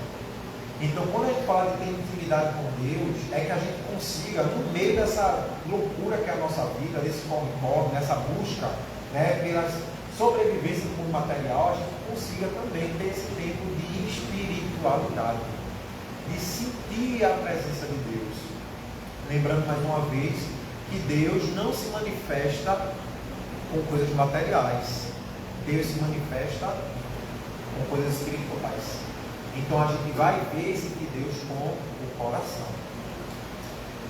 Então, quando a gente fala de ter intimidade com Deus, é que a gente consiga, no meio dessa loucura que é a nossa vida, desse corre-corre, nessa busca, né, pela sobrevivência do mundo material, a gente consiga também ter esse tempo de espiritualidade, de sentir a presença de Deus. Lembrando mais uma vez que Deus não se manifesta com coisas materiais. Deus se manifesta com coisas espirituais. Então a gente vai ver esse de Deus com o coração.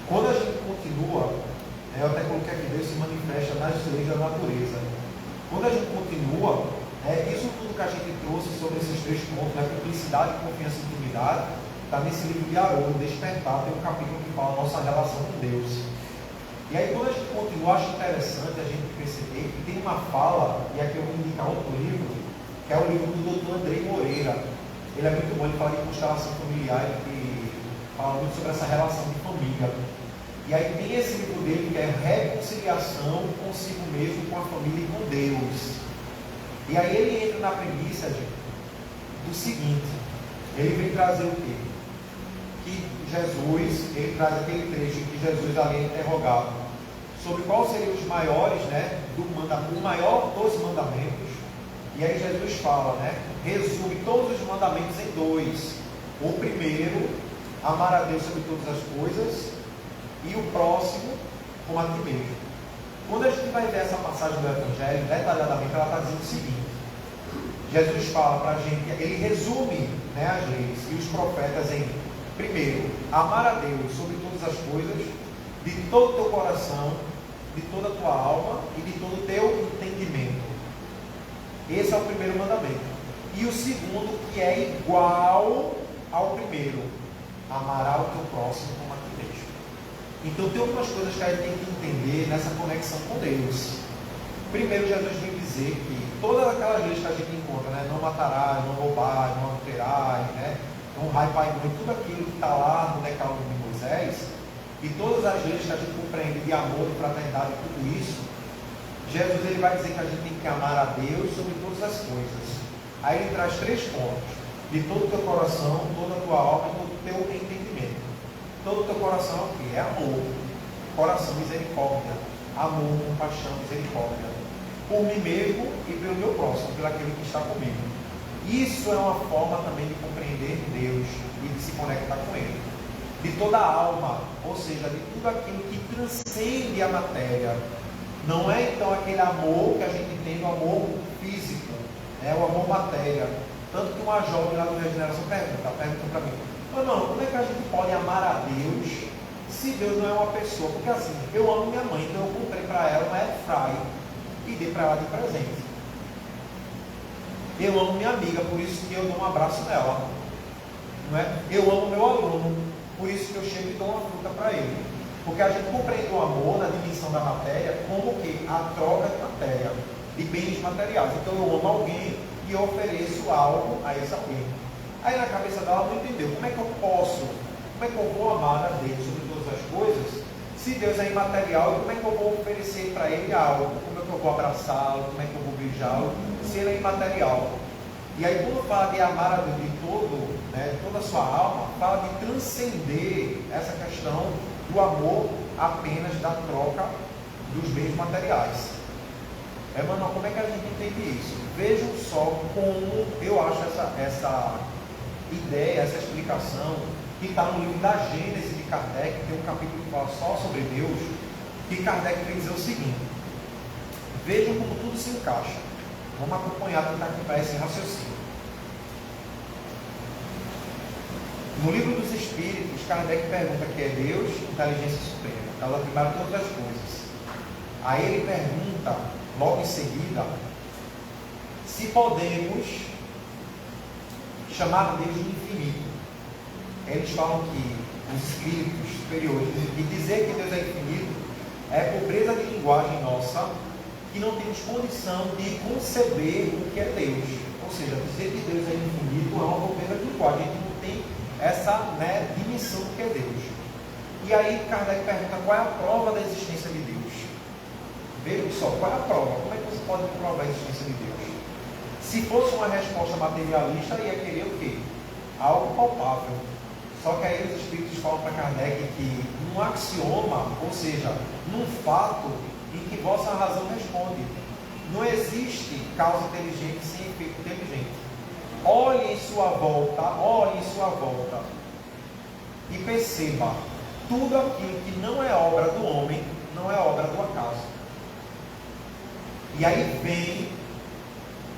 Quando a gente continua, eu até coloquei aqui, Deus se manifesta nas leis da natureza. Quando a gente continua, isso tudo que a gente trouxe sobre esses três pontos, cumplicidade, confiança e intimidade, está nesse livro de Haroldo, Despertar, tem um capítulo que fala a nossa relação com Deus. E aí quando a gente continua, acho interessante a gente perceber que tem uma fala, e aqui eu vou indicar outro livro, que é o livro do Dr. Andrei Moreira. Ele é muito bom, ele fala de constelação familiar e fala muito sobre essa relação de família. E aí tem esse livro dele que é Reconciliação consigo mesmo, com a família e com Deus. E aí ele entra na premissa do seguinte, ele vem trazer o quê? Que Jesus, ele traz aquele trecho que Jesus ali é interrogado sobre quais seriam os maiores, o maior dos mandamentos. E aí Jesus fala, resume todos os mandamentos em dois. O primeiro, amar a Deus sobre todas as coisas, e o próximo, como a ti mesmo. Quando a gente vai ver essa passagem do Evangelho, detalhadamente, ela está dizendo o seguinte: Jesus fala para a gente, ele resume as leis e os profetas em, primeiro, amar a Deus sobre todas as coisas, de todo o teu coração, de toda a tua alma e de todo o teu entendimento. Esse é o primeiro mandamento. E o segundo, que é igual ao primeiro: amará o teu próximo como a ti mesmo. Então tem algumas coisas que a gente tem que entender nessa conexão com Deus. Primeiro, Jesus vem dizer que todas aquelas leis que a gente encontra, não matarás, não roubarás, não adulterarás, honrai pai e mãe, tudo aquilo que está lá no decálogo de Moisés, e todas as leis que a gente compreende de amor, de fraternidade, tudo isso, Jesus ele vai dizer que a gente tem que amar a Deus sobre todas as coisas. Aí ele traz três pontos: de todo o teu coração, toda a tua alma e todo o teu entendimento. Todo o teu coração é o quê? É amor, coração, misericórdia, amor, compaixão, misericórdia, por mim mesmo e pelo meu próximo, pelo aquele que está comigo. Isso é uma forma também de compreender Deus e de se conectar com Ele. De toda a alma, ou seja, de tudo aquilo que transcende a matéria. Não é então aquele amor que a gente tem, o amor físico, o amor matéria. Tanto que uma jovem lá do Regeneração pergunta para mim: não, como é que a gente pode amar a Deus se Deus não é uma pessoa? Porque assim, eu amo minha mãe, então eu comprei para ela uma airfryer e dei para ela de presente. Eu amo minha amiga, por isso que eu dou um abraço nela. Eu amo meu aluno, por isso que eu chego e dou uma fruta para ele. Porque a gente compreende o amor na dimensão da matéria como que a troca de matéria, de bens materiais. Então eu amo alguém e eu ofereço algo a esse alguém. Aí na cabeça dela não entendeu como é que eu vou amar a Deus sobre todas as coisas, se Deus é imaterial, como é que eu vou oferecer para Ele algo? Como é que eu vou abraçá-lo? Como é que eu vou beijá-lo? Se Ele é imaterial. E aí quando fala de amar a Deus de toda a sua alma, fala de transcender essa questão do amor apenas da troca dos bens materiais. Mano, como é que a gente entende isso? Vejam só como eu acho essa ideia, essa explicação, que está no livro da Gênese de Kardec, tem um capítulo que fala só sobre Deus, que Kardec vem dizer o seguinte: vejam como tudo se encaixa. Vamos acompanhar, tentar acompanhar esse raciocínio. No livro dos Espíritos, Kardec pergunta que é Deus, inteligência suprema, causa primária de todas as coisas. Aí ele pergunta, logo em seguida, se podemos chamar Deus de infinito. Eles falam que os espíritos superiores, e dizer que Deus é infinito, é pobreza de linguagem nossa, que não temos condição de conceber o que é Deus. Ou seja, dizer que Deus é infinito é uma pobreza de linguagem, a gente não tem essa dimensão do que é Deus. E aí Kardec pergunta qual é a prova da existência de Deus. Vejam só, qual é a prova? Como é que você pode comprovar a existência de Deus? Se fosse uma resposta materialista, ia querer o quê? Algo palpável. Só que aí os espíritos falam para Kardec que num axioma, ou seja, num fato em que vossa razão responde, não existe causa inteligente sem efeito inteligente. Olhe em sua volta e perceba, tudo aquilo que não é obra do homem, não é obra do acaso. E aí vem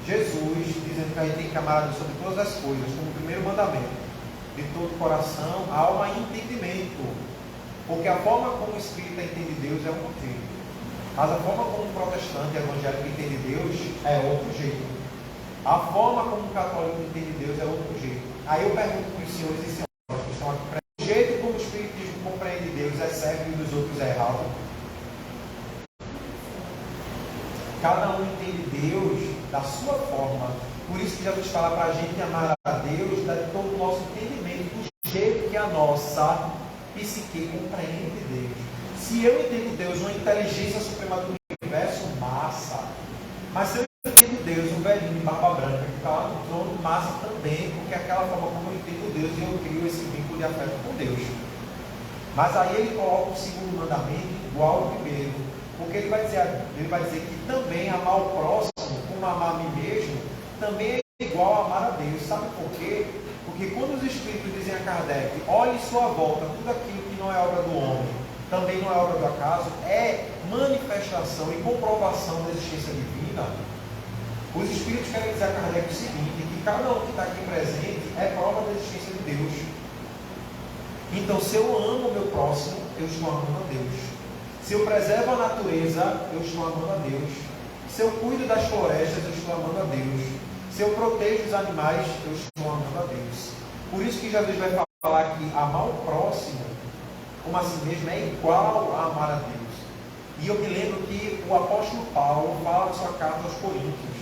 Jesus dizendo que a gente tem que amar a Deus sobre todas as coisas, como o primeiro mandamento, de todo o coração, alma e entendimento. Porque a forma como o espírita entende Deus é um jeito, mas a forma como o protestante evangélico entende Deus é outro jeito. A forma como o católico entende Deus é outro jeito. Aí eu pergunto para os senhores e senhoras que estão aqui presentes, o jeito como o espiritismo compreende Deus é certo e dos outros é errado? Cada um entende Deus da sua forma. Por isso que Jesus fala para a gente amar a Deus de todo o nosso entendimento, do jeito que a nossa psique compreende Deus. Se eu entendo Deus uma inteligência suprema do universo, massa. Mas se eu entendo Deus um velhinho de barba branca que está lá no trono, massa também, porque é aquela forma como eu entendo Deus e eu crio esse vínculo de afeto com Deus. Mas aí ele coloca o segundo mandamento igual ao primeiro, porque ele vai dizer que também amar o próximo, como amar a mim mesmo, também é igual a amar a Deus. Sabe por quê? Porque quando os Espíritos dizem a Kardec, olhe em sua volta, tudo aquilo que não é obra do homem, também não é obra do acaso, é manifestação e comprovação da existência divina. Os Espíritos querem dizer a Kardec o seguinte, que cada um que está aqui presente é prova da existência de Deus. Então, se eu amo o meu próximo, eu estou amando a Deus. Se eu preservo a natureza, eu estou amando a Deus. Se eu cuido das florestas, eu estou amando a Deus. Se eu protejo os animais, eu estou amando a Deus. Por isso que Jesus vai falar que amar o próximo, como a si mesmo, é igual a amar a Deus. E eu me lembro que o apóstolo Paulo fala na sua carta aos Coríntios,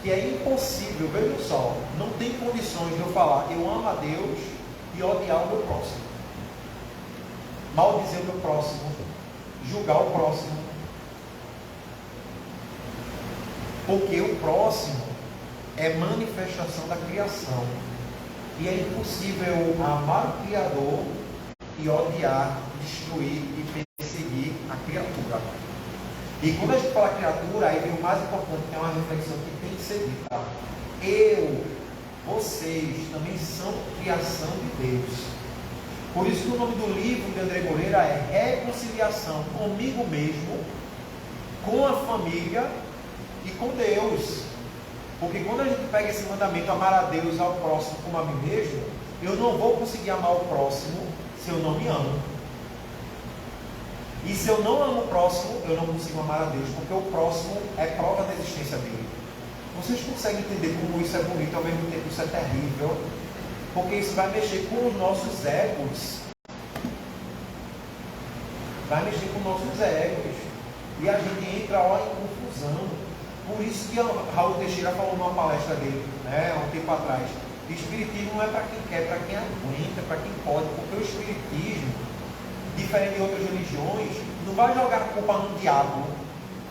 que é impossível, vejam só, não tem condições de eu falar eu amo a Deus e odiar o meu próximo. Maldizer o meu próximo, julgar o próximo. Porque o próximo é manifestação da criação. E é impossível amar o Criador e odiar, destruir e perseguir a criatura. E quando a gente fala criatura, aí vem o mais importante, que é uma reflexão que tem que ser dita. Eu, vocês, também são criação de Deus. Por isso que o nome do livro de André Moreira é Reconciliação comigo mesmo, com a família e com Deus. Porque quando a gente pega esse mandamento, amar a Deus ao próximo como a mim mesmo, eu não vou conseguir amar o próximo se eu não me amo. E se eu não amo o próximo, eu não consigo amar a Deus, porque o próximo é prova da existência dele. Vocês conseguem entender como isso é bonito, ao mesmo tempo isso é terrível? Porque isso vai mexer com os nossos egos. Vai mexer com os nossos egos. E a gente entra em confusão. Por isso que Raul Teixeira falou numa palestra dele, há um tempo atrás. O Espiritismo não é para quem quer, é para quem aguenta, para quem pode. Porque o Espiritismo, diferente de outras religiões, não vai jogar a culpa no diabo.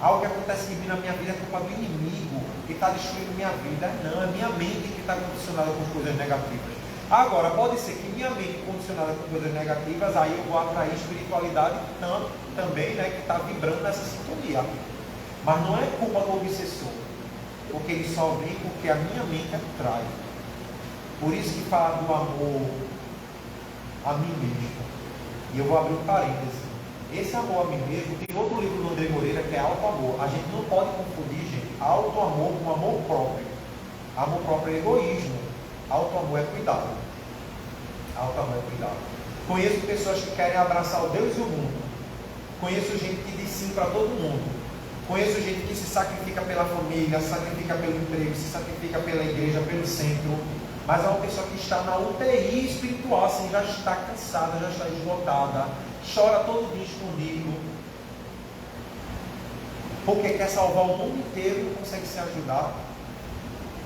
Algo que acontece em mim na minha vida é culpa do inimigo que está destruindo minha vida. Não, é minha mente que está condicionada com coisas negativas. Agora, pode ser que minha mente condicionada com coisas negativas, aí eu vou atrair espiritualidade também, que está vibrando nessa sintonia. Mas não é culpa do obsessor, porque ele só vem porque a minha mente atrai. Por isso que fala do amor a mim mesmo. E eu vou abrir um parêntese. Esse amor a mim mesmo, tem outro livro do André Moreira que é auto-amor. A gente não pode confundir, gente, auto-amor com amor próprio. Amor próprio é egoísmo. Auto-amor é cuidado. Auto-amor é cuidado. Conheço pessoas que querem abraçar o Deus e o mundo. Conheço gente que diz sim para todo mundo. Conheço gente que se sacrifica pela família, se sacrifica pelo emprego, se sacrifica pela igreja, pelo centro. Mas é uma pessoa que está na UTI espiritual, assim, já está cansada, já está esgotada, chora todo dia escondido, porque quer salvar o mundo inteiro e não consegue se ajudar.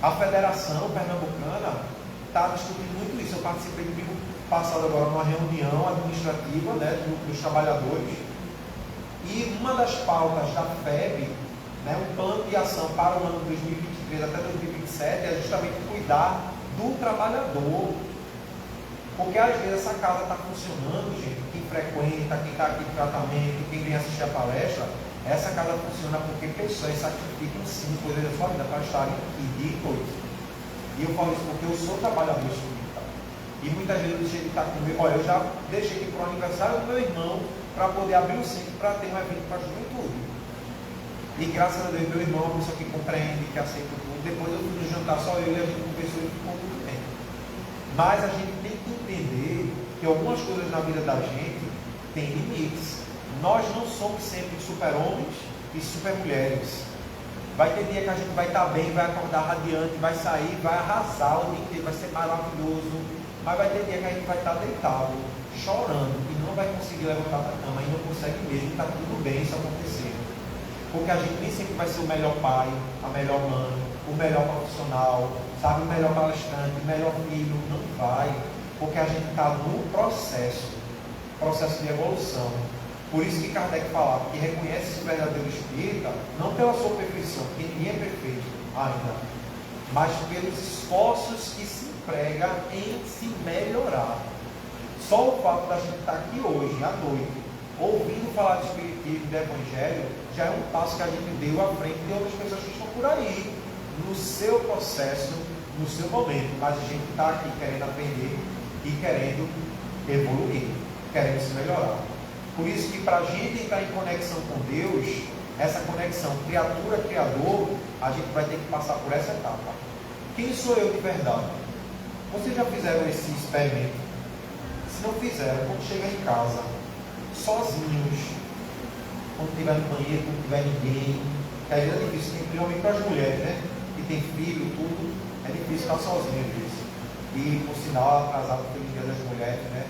A Federação Pernambucana está discutindo muito isso. Eu participei do domingo passado agora numa reunião administrativa, dos trabalhadores, e uma das pautas da FEB, um plano de ação para o ano 2023 até 2027, é justamente cuidar do trabalhador. Porque às vezes essa casa está funcionando, gente, quem frequenta, quem está aqui no tratamento, quem vem assistir a palestra, essa casa funciona porque pessoas sacrificam sim coisas da sua vida para estarem aqui dia e noite. E eu falo isso porque eu sou trabalhador espírita. E muitas vezes eu deixei de estar comigo. Olha, eu já deixei de ir para o aniversário do meu irmão para poder abrir o centro para ter um evento para a juventude. E graças a Deus, meu irmão é uma pessoa que compreende, que aceita tudo. Depois eu fui no jantar só eu e a gente conversou e ficou tudo bem. Mas a gente tem que entender que algumas coisas na vida da gente têm limites. Nós não somos sempre super-homens e super-mulheres. Vai ter dia que a gente vai estar bem, vai acordar radiante, vai sair, vai arrasar o dia inteiro, vai ser maravilhoso. Mas vai ter dia que a gente vai estar deitado, chorando, e não vai conseguir levantar da cama, e não consegue mesmo, está tudo bem isso acontecer. Porque a gente nem sempre vai ser o melhor pai, a melhor mãe, o melhor profissional, sabe, o melhor palestrante, o melhor filho, não vai. Porque a gente está no processo de evolução. Por isso que Kardec falava que reconhece o verdadeiro espírita, não pela sua perfeição, porque ninguém é perfeito ainda, mas pelos esforços que se emprega em se melhorar. Só o fato da gente estar aqui hoje, à noite, ouvindo falar de espiritismo, do evangelho, já é um passo que a gente deu à frente de outras pessoas que estão por aí, no seu processo, no seu momento. Mas a gente está aqui querendo aprender e querendo evoluir, querendo se melhorar. Por isso que para a gente entrar em conexão com Deus, essa conexão criatura-criador, a gente vai ter que passar por essa etapa. Quem sou eu de verdade? Vocês já fizeram esse experimento? Se não fizeram, quando chega em casa, sozinhos, quando estiver no banheiro, quando tiver ninguém, que às vezes é difícil, principalmente para as mulheres, né? Que tem filho, tudo, é difícil estar sozinho às vezes. E, por sinal, atrasado pelo Dia das Mulheres, né?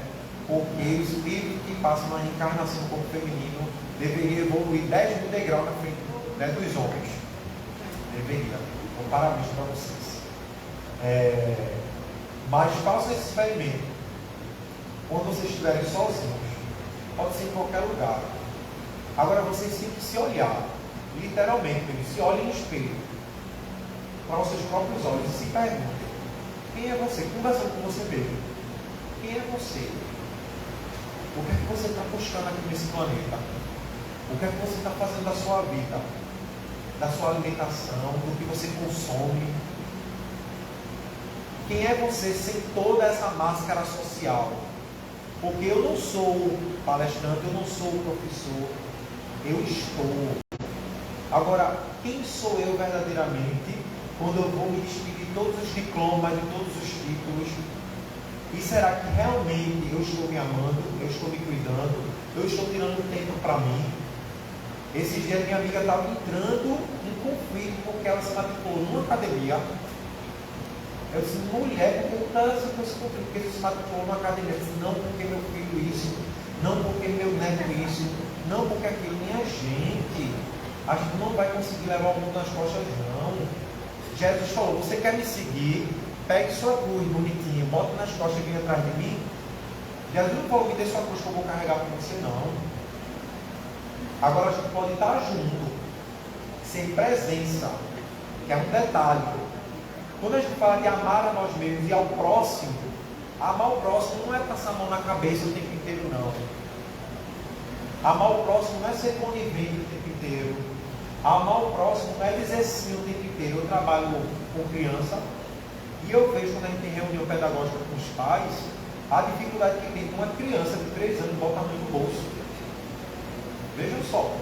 Porque o espírito que passa uma reencarnação como feminino deveria evoluir 10 mil degraus na frente, né, dos homens. Deveria. Um parabéns para vocês. Mas façam esse experimento. Quando vocês estiverem sozinhos, pode ser em qualquer lugar. Agora vocês têm que se olhar, literalmente, se olhem no espelho, para os seus próprios olhos, e se perguntem: quem é você? Conversando com você mesmo. Quem é você? O que é que você está buscando aqui nesse planeta? O que é que você está fazendo da sua vida? Da sua alimentação, do que você consome? Quem é você sem toda essa máscara social? Porque eu não sou palestrante, eu não sou professor, eu estou. Agora, quem sou eu verdadeiramente quando eu vou me despedir de todos os diplomas, de todos os títulos? E será que realmente eu estou me amando, eu estou me cuidando, eu estou tirando tempo para mim? Esses dias minha amiga estava entrando em conflito porque ela se matriculou numa academia. Eu disse: mulher, por que está essa coisa conflito? Porque você se matriculou numa academia. Eu disse: não porque meu filho isso, não porque meu neto isso, não porque aquilo. Minha gente, a gente não vai conseguir levar o mundo nas costas, não. Jesus falou: você quer me seguir? Pegue sua cruz bonitinha, bote nas costas e vem atrás de mim. Jesus não falou: me dê sua cruz que eu vou carregar com você, não. Agora a gente pode estar junto, sem presença, que é um detalhe. Quando a gente fala de amar a nós mesmos e ao próximo, amar o próximo não é passar a mão na cabeça o tempo inteiro, não. Amar o próximo não é ser conivente o tempo inteiro. Amar o próximo não é dizer sim o tempo inteiro. Eu trabalho com criança e eu vejo, quando a gente tem reunião pedagógica com os pais, a dificuldade que tem com uma criança de 3 anos bota a mãe no bolso. Vejam só,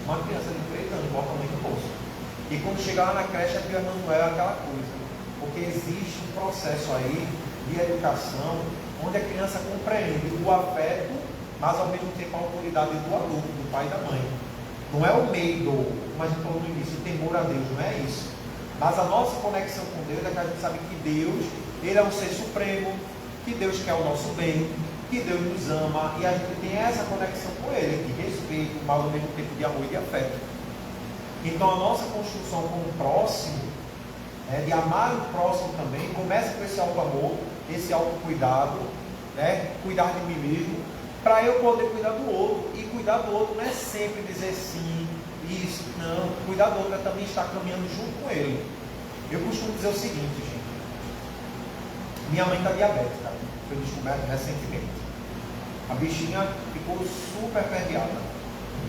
uma criança de 3 anos bota a mãe no bolso. E quando chegar lá na creche, a tia Manuela é aquela coisa. Porque existe um processo aí de educação onde a criança compreende o afeto, mas ao mesmo tempo a autoridade do adulto, do pai e da mãe. Não é o medo, como a gente falou no início, o temor a Deus, não é isso. Mas a nossa conexão com Deus é que a gente sabe que Deus, Ele é um ser supremo, que Deus quer o nosso bem, que Deus nos ama, e a gente tem essa conexão com Ele, de respeito, mas ao mesmo tempo de amor e de afeto. Então a nossa construção com o próximo, de amar o próximo também, começa com esse auto-amor, esse autocuidado, cuidar de mim mesmo, para eu poder cuidar do outro. E cuidar do outro não é sempre dizer sim, isso, não. Cuidar do outro é também estar caminhando junto com ele. Eu costumo dizer o seguinte, gente: Minha mãe está diabética, foi descoberto recentemente. A bichinha ficou super permeada,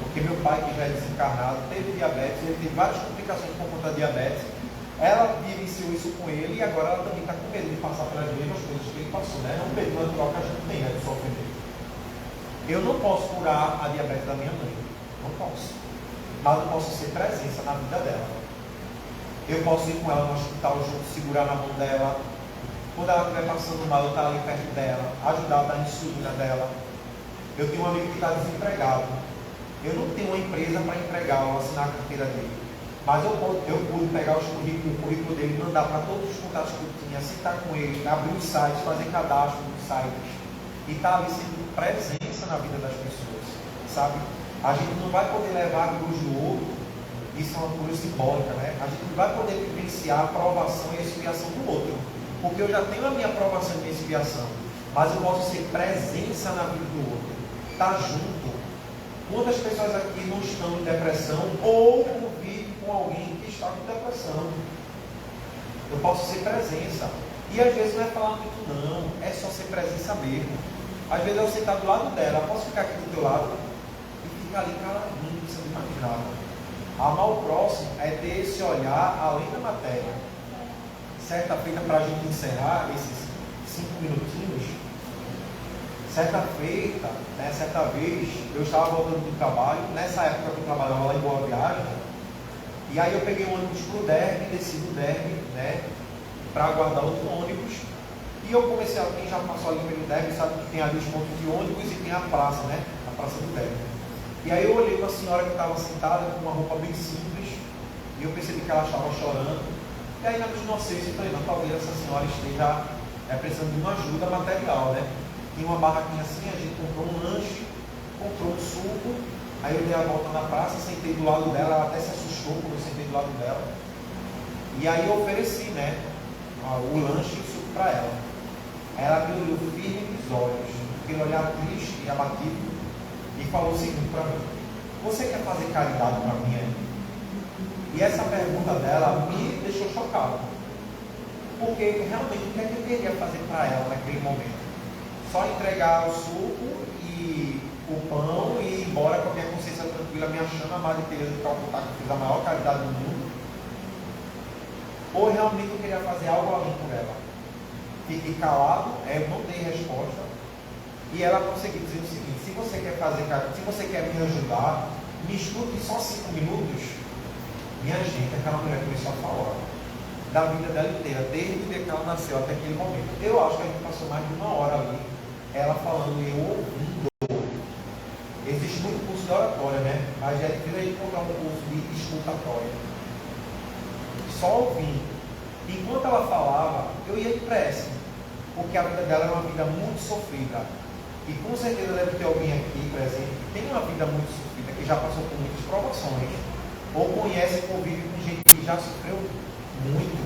porque meu pai, que já é desencarnado, teve diabetes, ele teve várias complicações por conta da diabetes. Ela vivenciou isso com ele e agora ela também está com medo de passar pelas mesmas coisas que ele passou, né? É um medo natural que a gente tem, né, de sofrer. Eu não posso curar a diabetes da minha mãe, não posso. Mas eu posso ser presença na vida dela. Eu posso ir com ela no hospital junto, segurar na mão dela. Quando ela estiver passando mal, eu estar ali perto dela, ajudar a dar a insulina dela. Eu tenho um amigo que está desempregado. Eu não tenho uma empresa para empregá-lo, assinar a carteira dele. Mas eu pude pegar o currículo dele, mandar para todos os contatos que eu tinha, citar com ele, abrir os sites, fazer cadastro nos sites. E estar ali sendo presença na vida das pessoas, sabe? A gente não vai poder levar a cruz do outro, isso é uma cruz simbólica, né? A gente não vai poder vivenciar a aprovação e a expiação do outro, porque eu já tenho a minha aprovação e a minha expiação, mas eu posso ser presença na vida do outro, estar junto. Quantas pessoas aqui não estão em depressão ou convivem com alguém que está com depressão? Eu posso ser presença. E às vezes não é falar muito não, é só ser presença mesmo. Às vezes eu sentar do lado dela, posso ficar aqui do teu lado e ficar ali caladinho, sem mais nada. Amar o próximo é ter esse olhar além da matéria. Certa feita, para a gente encerrar esses 5 minutinhos, certa vez, eu estava voltando do trabalho, nessa época que eu trabalhava lá em Boa Viagem, e aí eu peguei um ônibus para o Derby, desci do Derby, né, para aguardar outro ônibus, e eu comecei, quem já passou ali pelo Derby sabe que tem ali os pontos de ônibus e tem a praça, né, a praça do Derby. E aí eu olhei para a senhora que estava sentada com uma roupa bem simples, e eu percebi que ela estava chorando, e aí na minha inocência eu falei, não, talvez essa senhora esteja precisando de uma ajuda material, né. Tinha uma barraquinha assim, a gente comprou um lanche, comprou um suco, aí eu dei a volta na praça, sentei do lado dela, ela até se assustou quando eu sentei do lado dela. E aí eu ofereci, né, o lanche e o suco para ela. Aí ela me olhou firme nos olhos, aquele olhar triste e abatido, e falou o seguinte para mim: você quer fazer caridade para mim aí? E essa pergunta dela me deixou chocado, porque realmente o que é que eu queria fazer para ela naquele momento? Só entregar o suco e o pão e ir embora com a minha consciência tranquila, me achando a Madre Teresa de Calcutá, que fez a maior caridade do mundo? Ou realmente eu queria fazer algo além por ela? Fiquei calado, eu não dei resposta, e ela conseguiu dizer o seguinte: se você quer fazer caridade, se você quer me ajudar, me escute só 5 minutos. Minha gente, aquela mulher começou a falar da vida dela inteira, desde o dia que ela nasceu até aquele momento. Eu acho que a gente passou mais de 1 hora ali, ela falando e eu ouvindo. Existe muito curso de oratória, né? Mas é difícil a gente encontrar um curso de escutatória. Só ouvindo. Enquanto ela falava, eu ia de pressa, porque a vida dela era uma vida muito sofrida. E com certeza deve ter alguém aqui presente que tem uma vida muito sofrida, que já passou por muitas provações, ou conhece e convive com gente que já sofreu muito.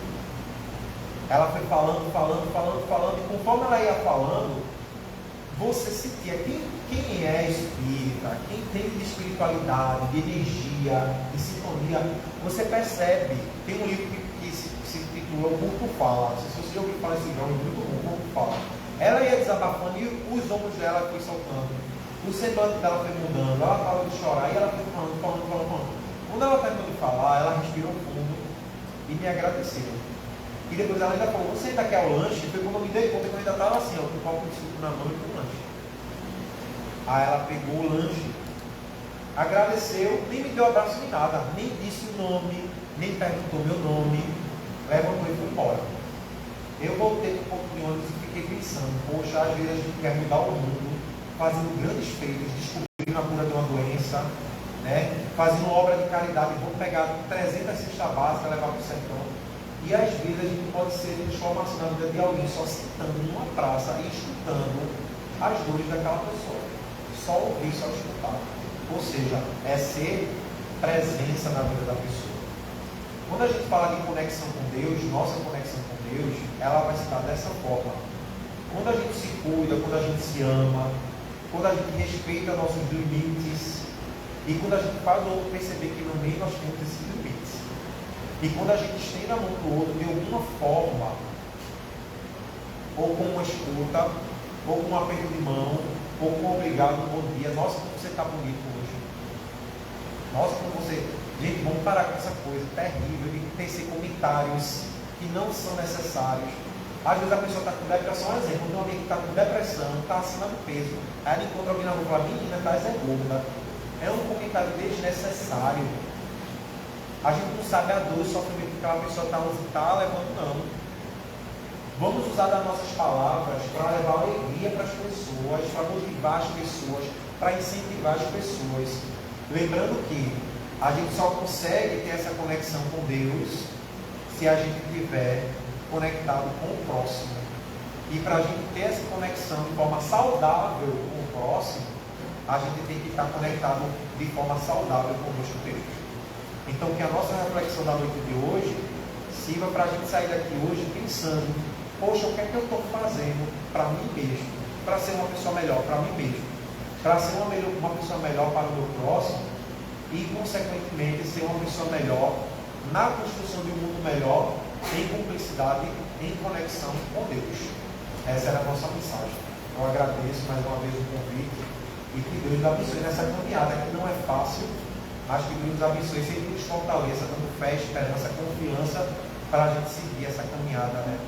Ela foi falando, e conforme ela ia falando, você sentia quem é espírita, quem entende de espiritualidade, de energia, de sintonia, você percebe. Tem um livro que se intitula O Corpo Fala. Se você já ouviu falar esse livro, é muito bom, O Corpo Fala. Ela ia desabafando e os ombros dela foi soltando, o semblante dela foi mudando, ela parou de chorar e ela foi falando. Quando ela terminou de falar, ela respirou fundo e me agradeceu. E depois ela ainda falou: você ainda quer o lanche? Foi quando eu me dei conta que eu ainda estava assim, ó, com um copo de suco na mão e com o lanche. Aí ela pegou o lanche, agradeceu, nem me deu abraço nem nada, nem disse o nome, nem perguntou meu nome, levantou e foi embora. Eu voltei para o ponto de ônibus e fiquei pensando: poxa, às vezes a gente quer mudar o mundo, fazendo grandes feitos, descobrindo a cura de uma doença, né? Fazendo obra de caridade, vamos pegar 300 cestas básicas e levar para o sertão. E às vezes a gente pode ser transformação na vida de alguém só sentando numa praça e escutando as dores daquela pessoa. Só ouvir, só escutar. Ou seja, é ser presença na vida da pessoa. Quando a gente fala de conexão com Deus, nossa conexão com Deus, ela vai se dar dessa forma. Quando a gente se cuida, quando a gente se ama, quando a gente respeita nossos limites, e quando a gente faz o outro perceber que no meio nós temos esses limites. E quando a gente estende a mão para o outro, de alguma forma, ou com uma escuta, ou com um aperto de mão, ou com um obrigado, um bom dia. Nossa, como você está bonito hoje. Nossa, como você... Gente, vamos parar com essa coisa terrível de tecer comentários que não são necessários. Às vezes a pessoa está com depressão, por exemplo, quando alguém que está com depressão, está acima do peso, aí ela encontra alguém na rua e fala, menina, tá gorda. É um comentário desnecessário. A gente não sabe a dor e o sofrimento que aquela pessoa está levando, não. Vamos usar das nossas palavras para levar alegria para as pessoas, para motivar as pessoas, para incentivar as pessoas. Lembrando que a gente só consegue ter essa conexão com Deus se a gente estiver conectado com o próximo. E para a gente ter essa conexão de forma saudável com o próximo, a gente tem que estar conectado de forma saudável com o nosso Deus. Então, que a nossa reflexão da noite de hoje sirva para a gente sair daqui hoje pensando, poxa, o que é que eu estou fazendo para mim mesmo, para ser uma pessoa melhor para mim mesmo, para ser uma pessoa melhor para o meu próximo e, consequentemente, ser uma pessoa melhor na construção de um mundo melhor, em cumplicidade, em conexão com Deus. Essa era a nossa mensagem. Eu agradeço mais uma vez o convite e que Deus nos abençoe nessa caminhada, que não é fácil, mas que Deus nos abençoe e sempre nos fortaleça, dando fé, esperança, confiança para a gente seguir essa caminhada, né?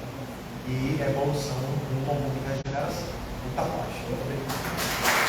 E evolução no mundo de regeneração. Muita paz.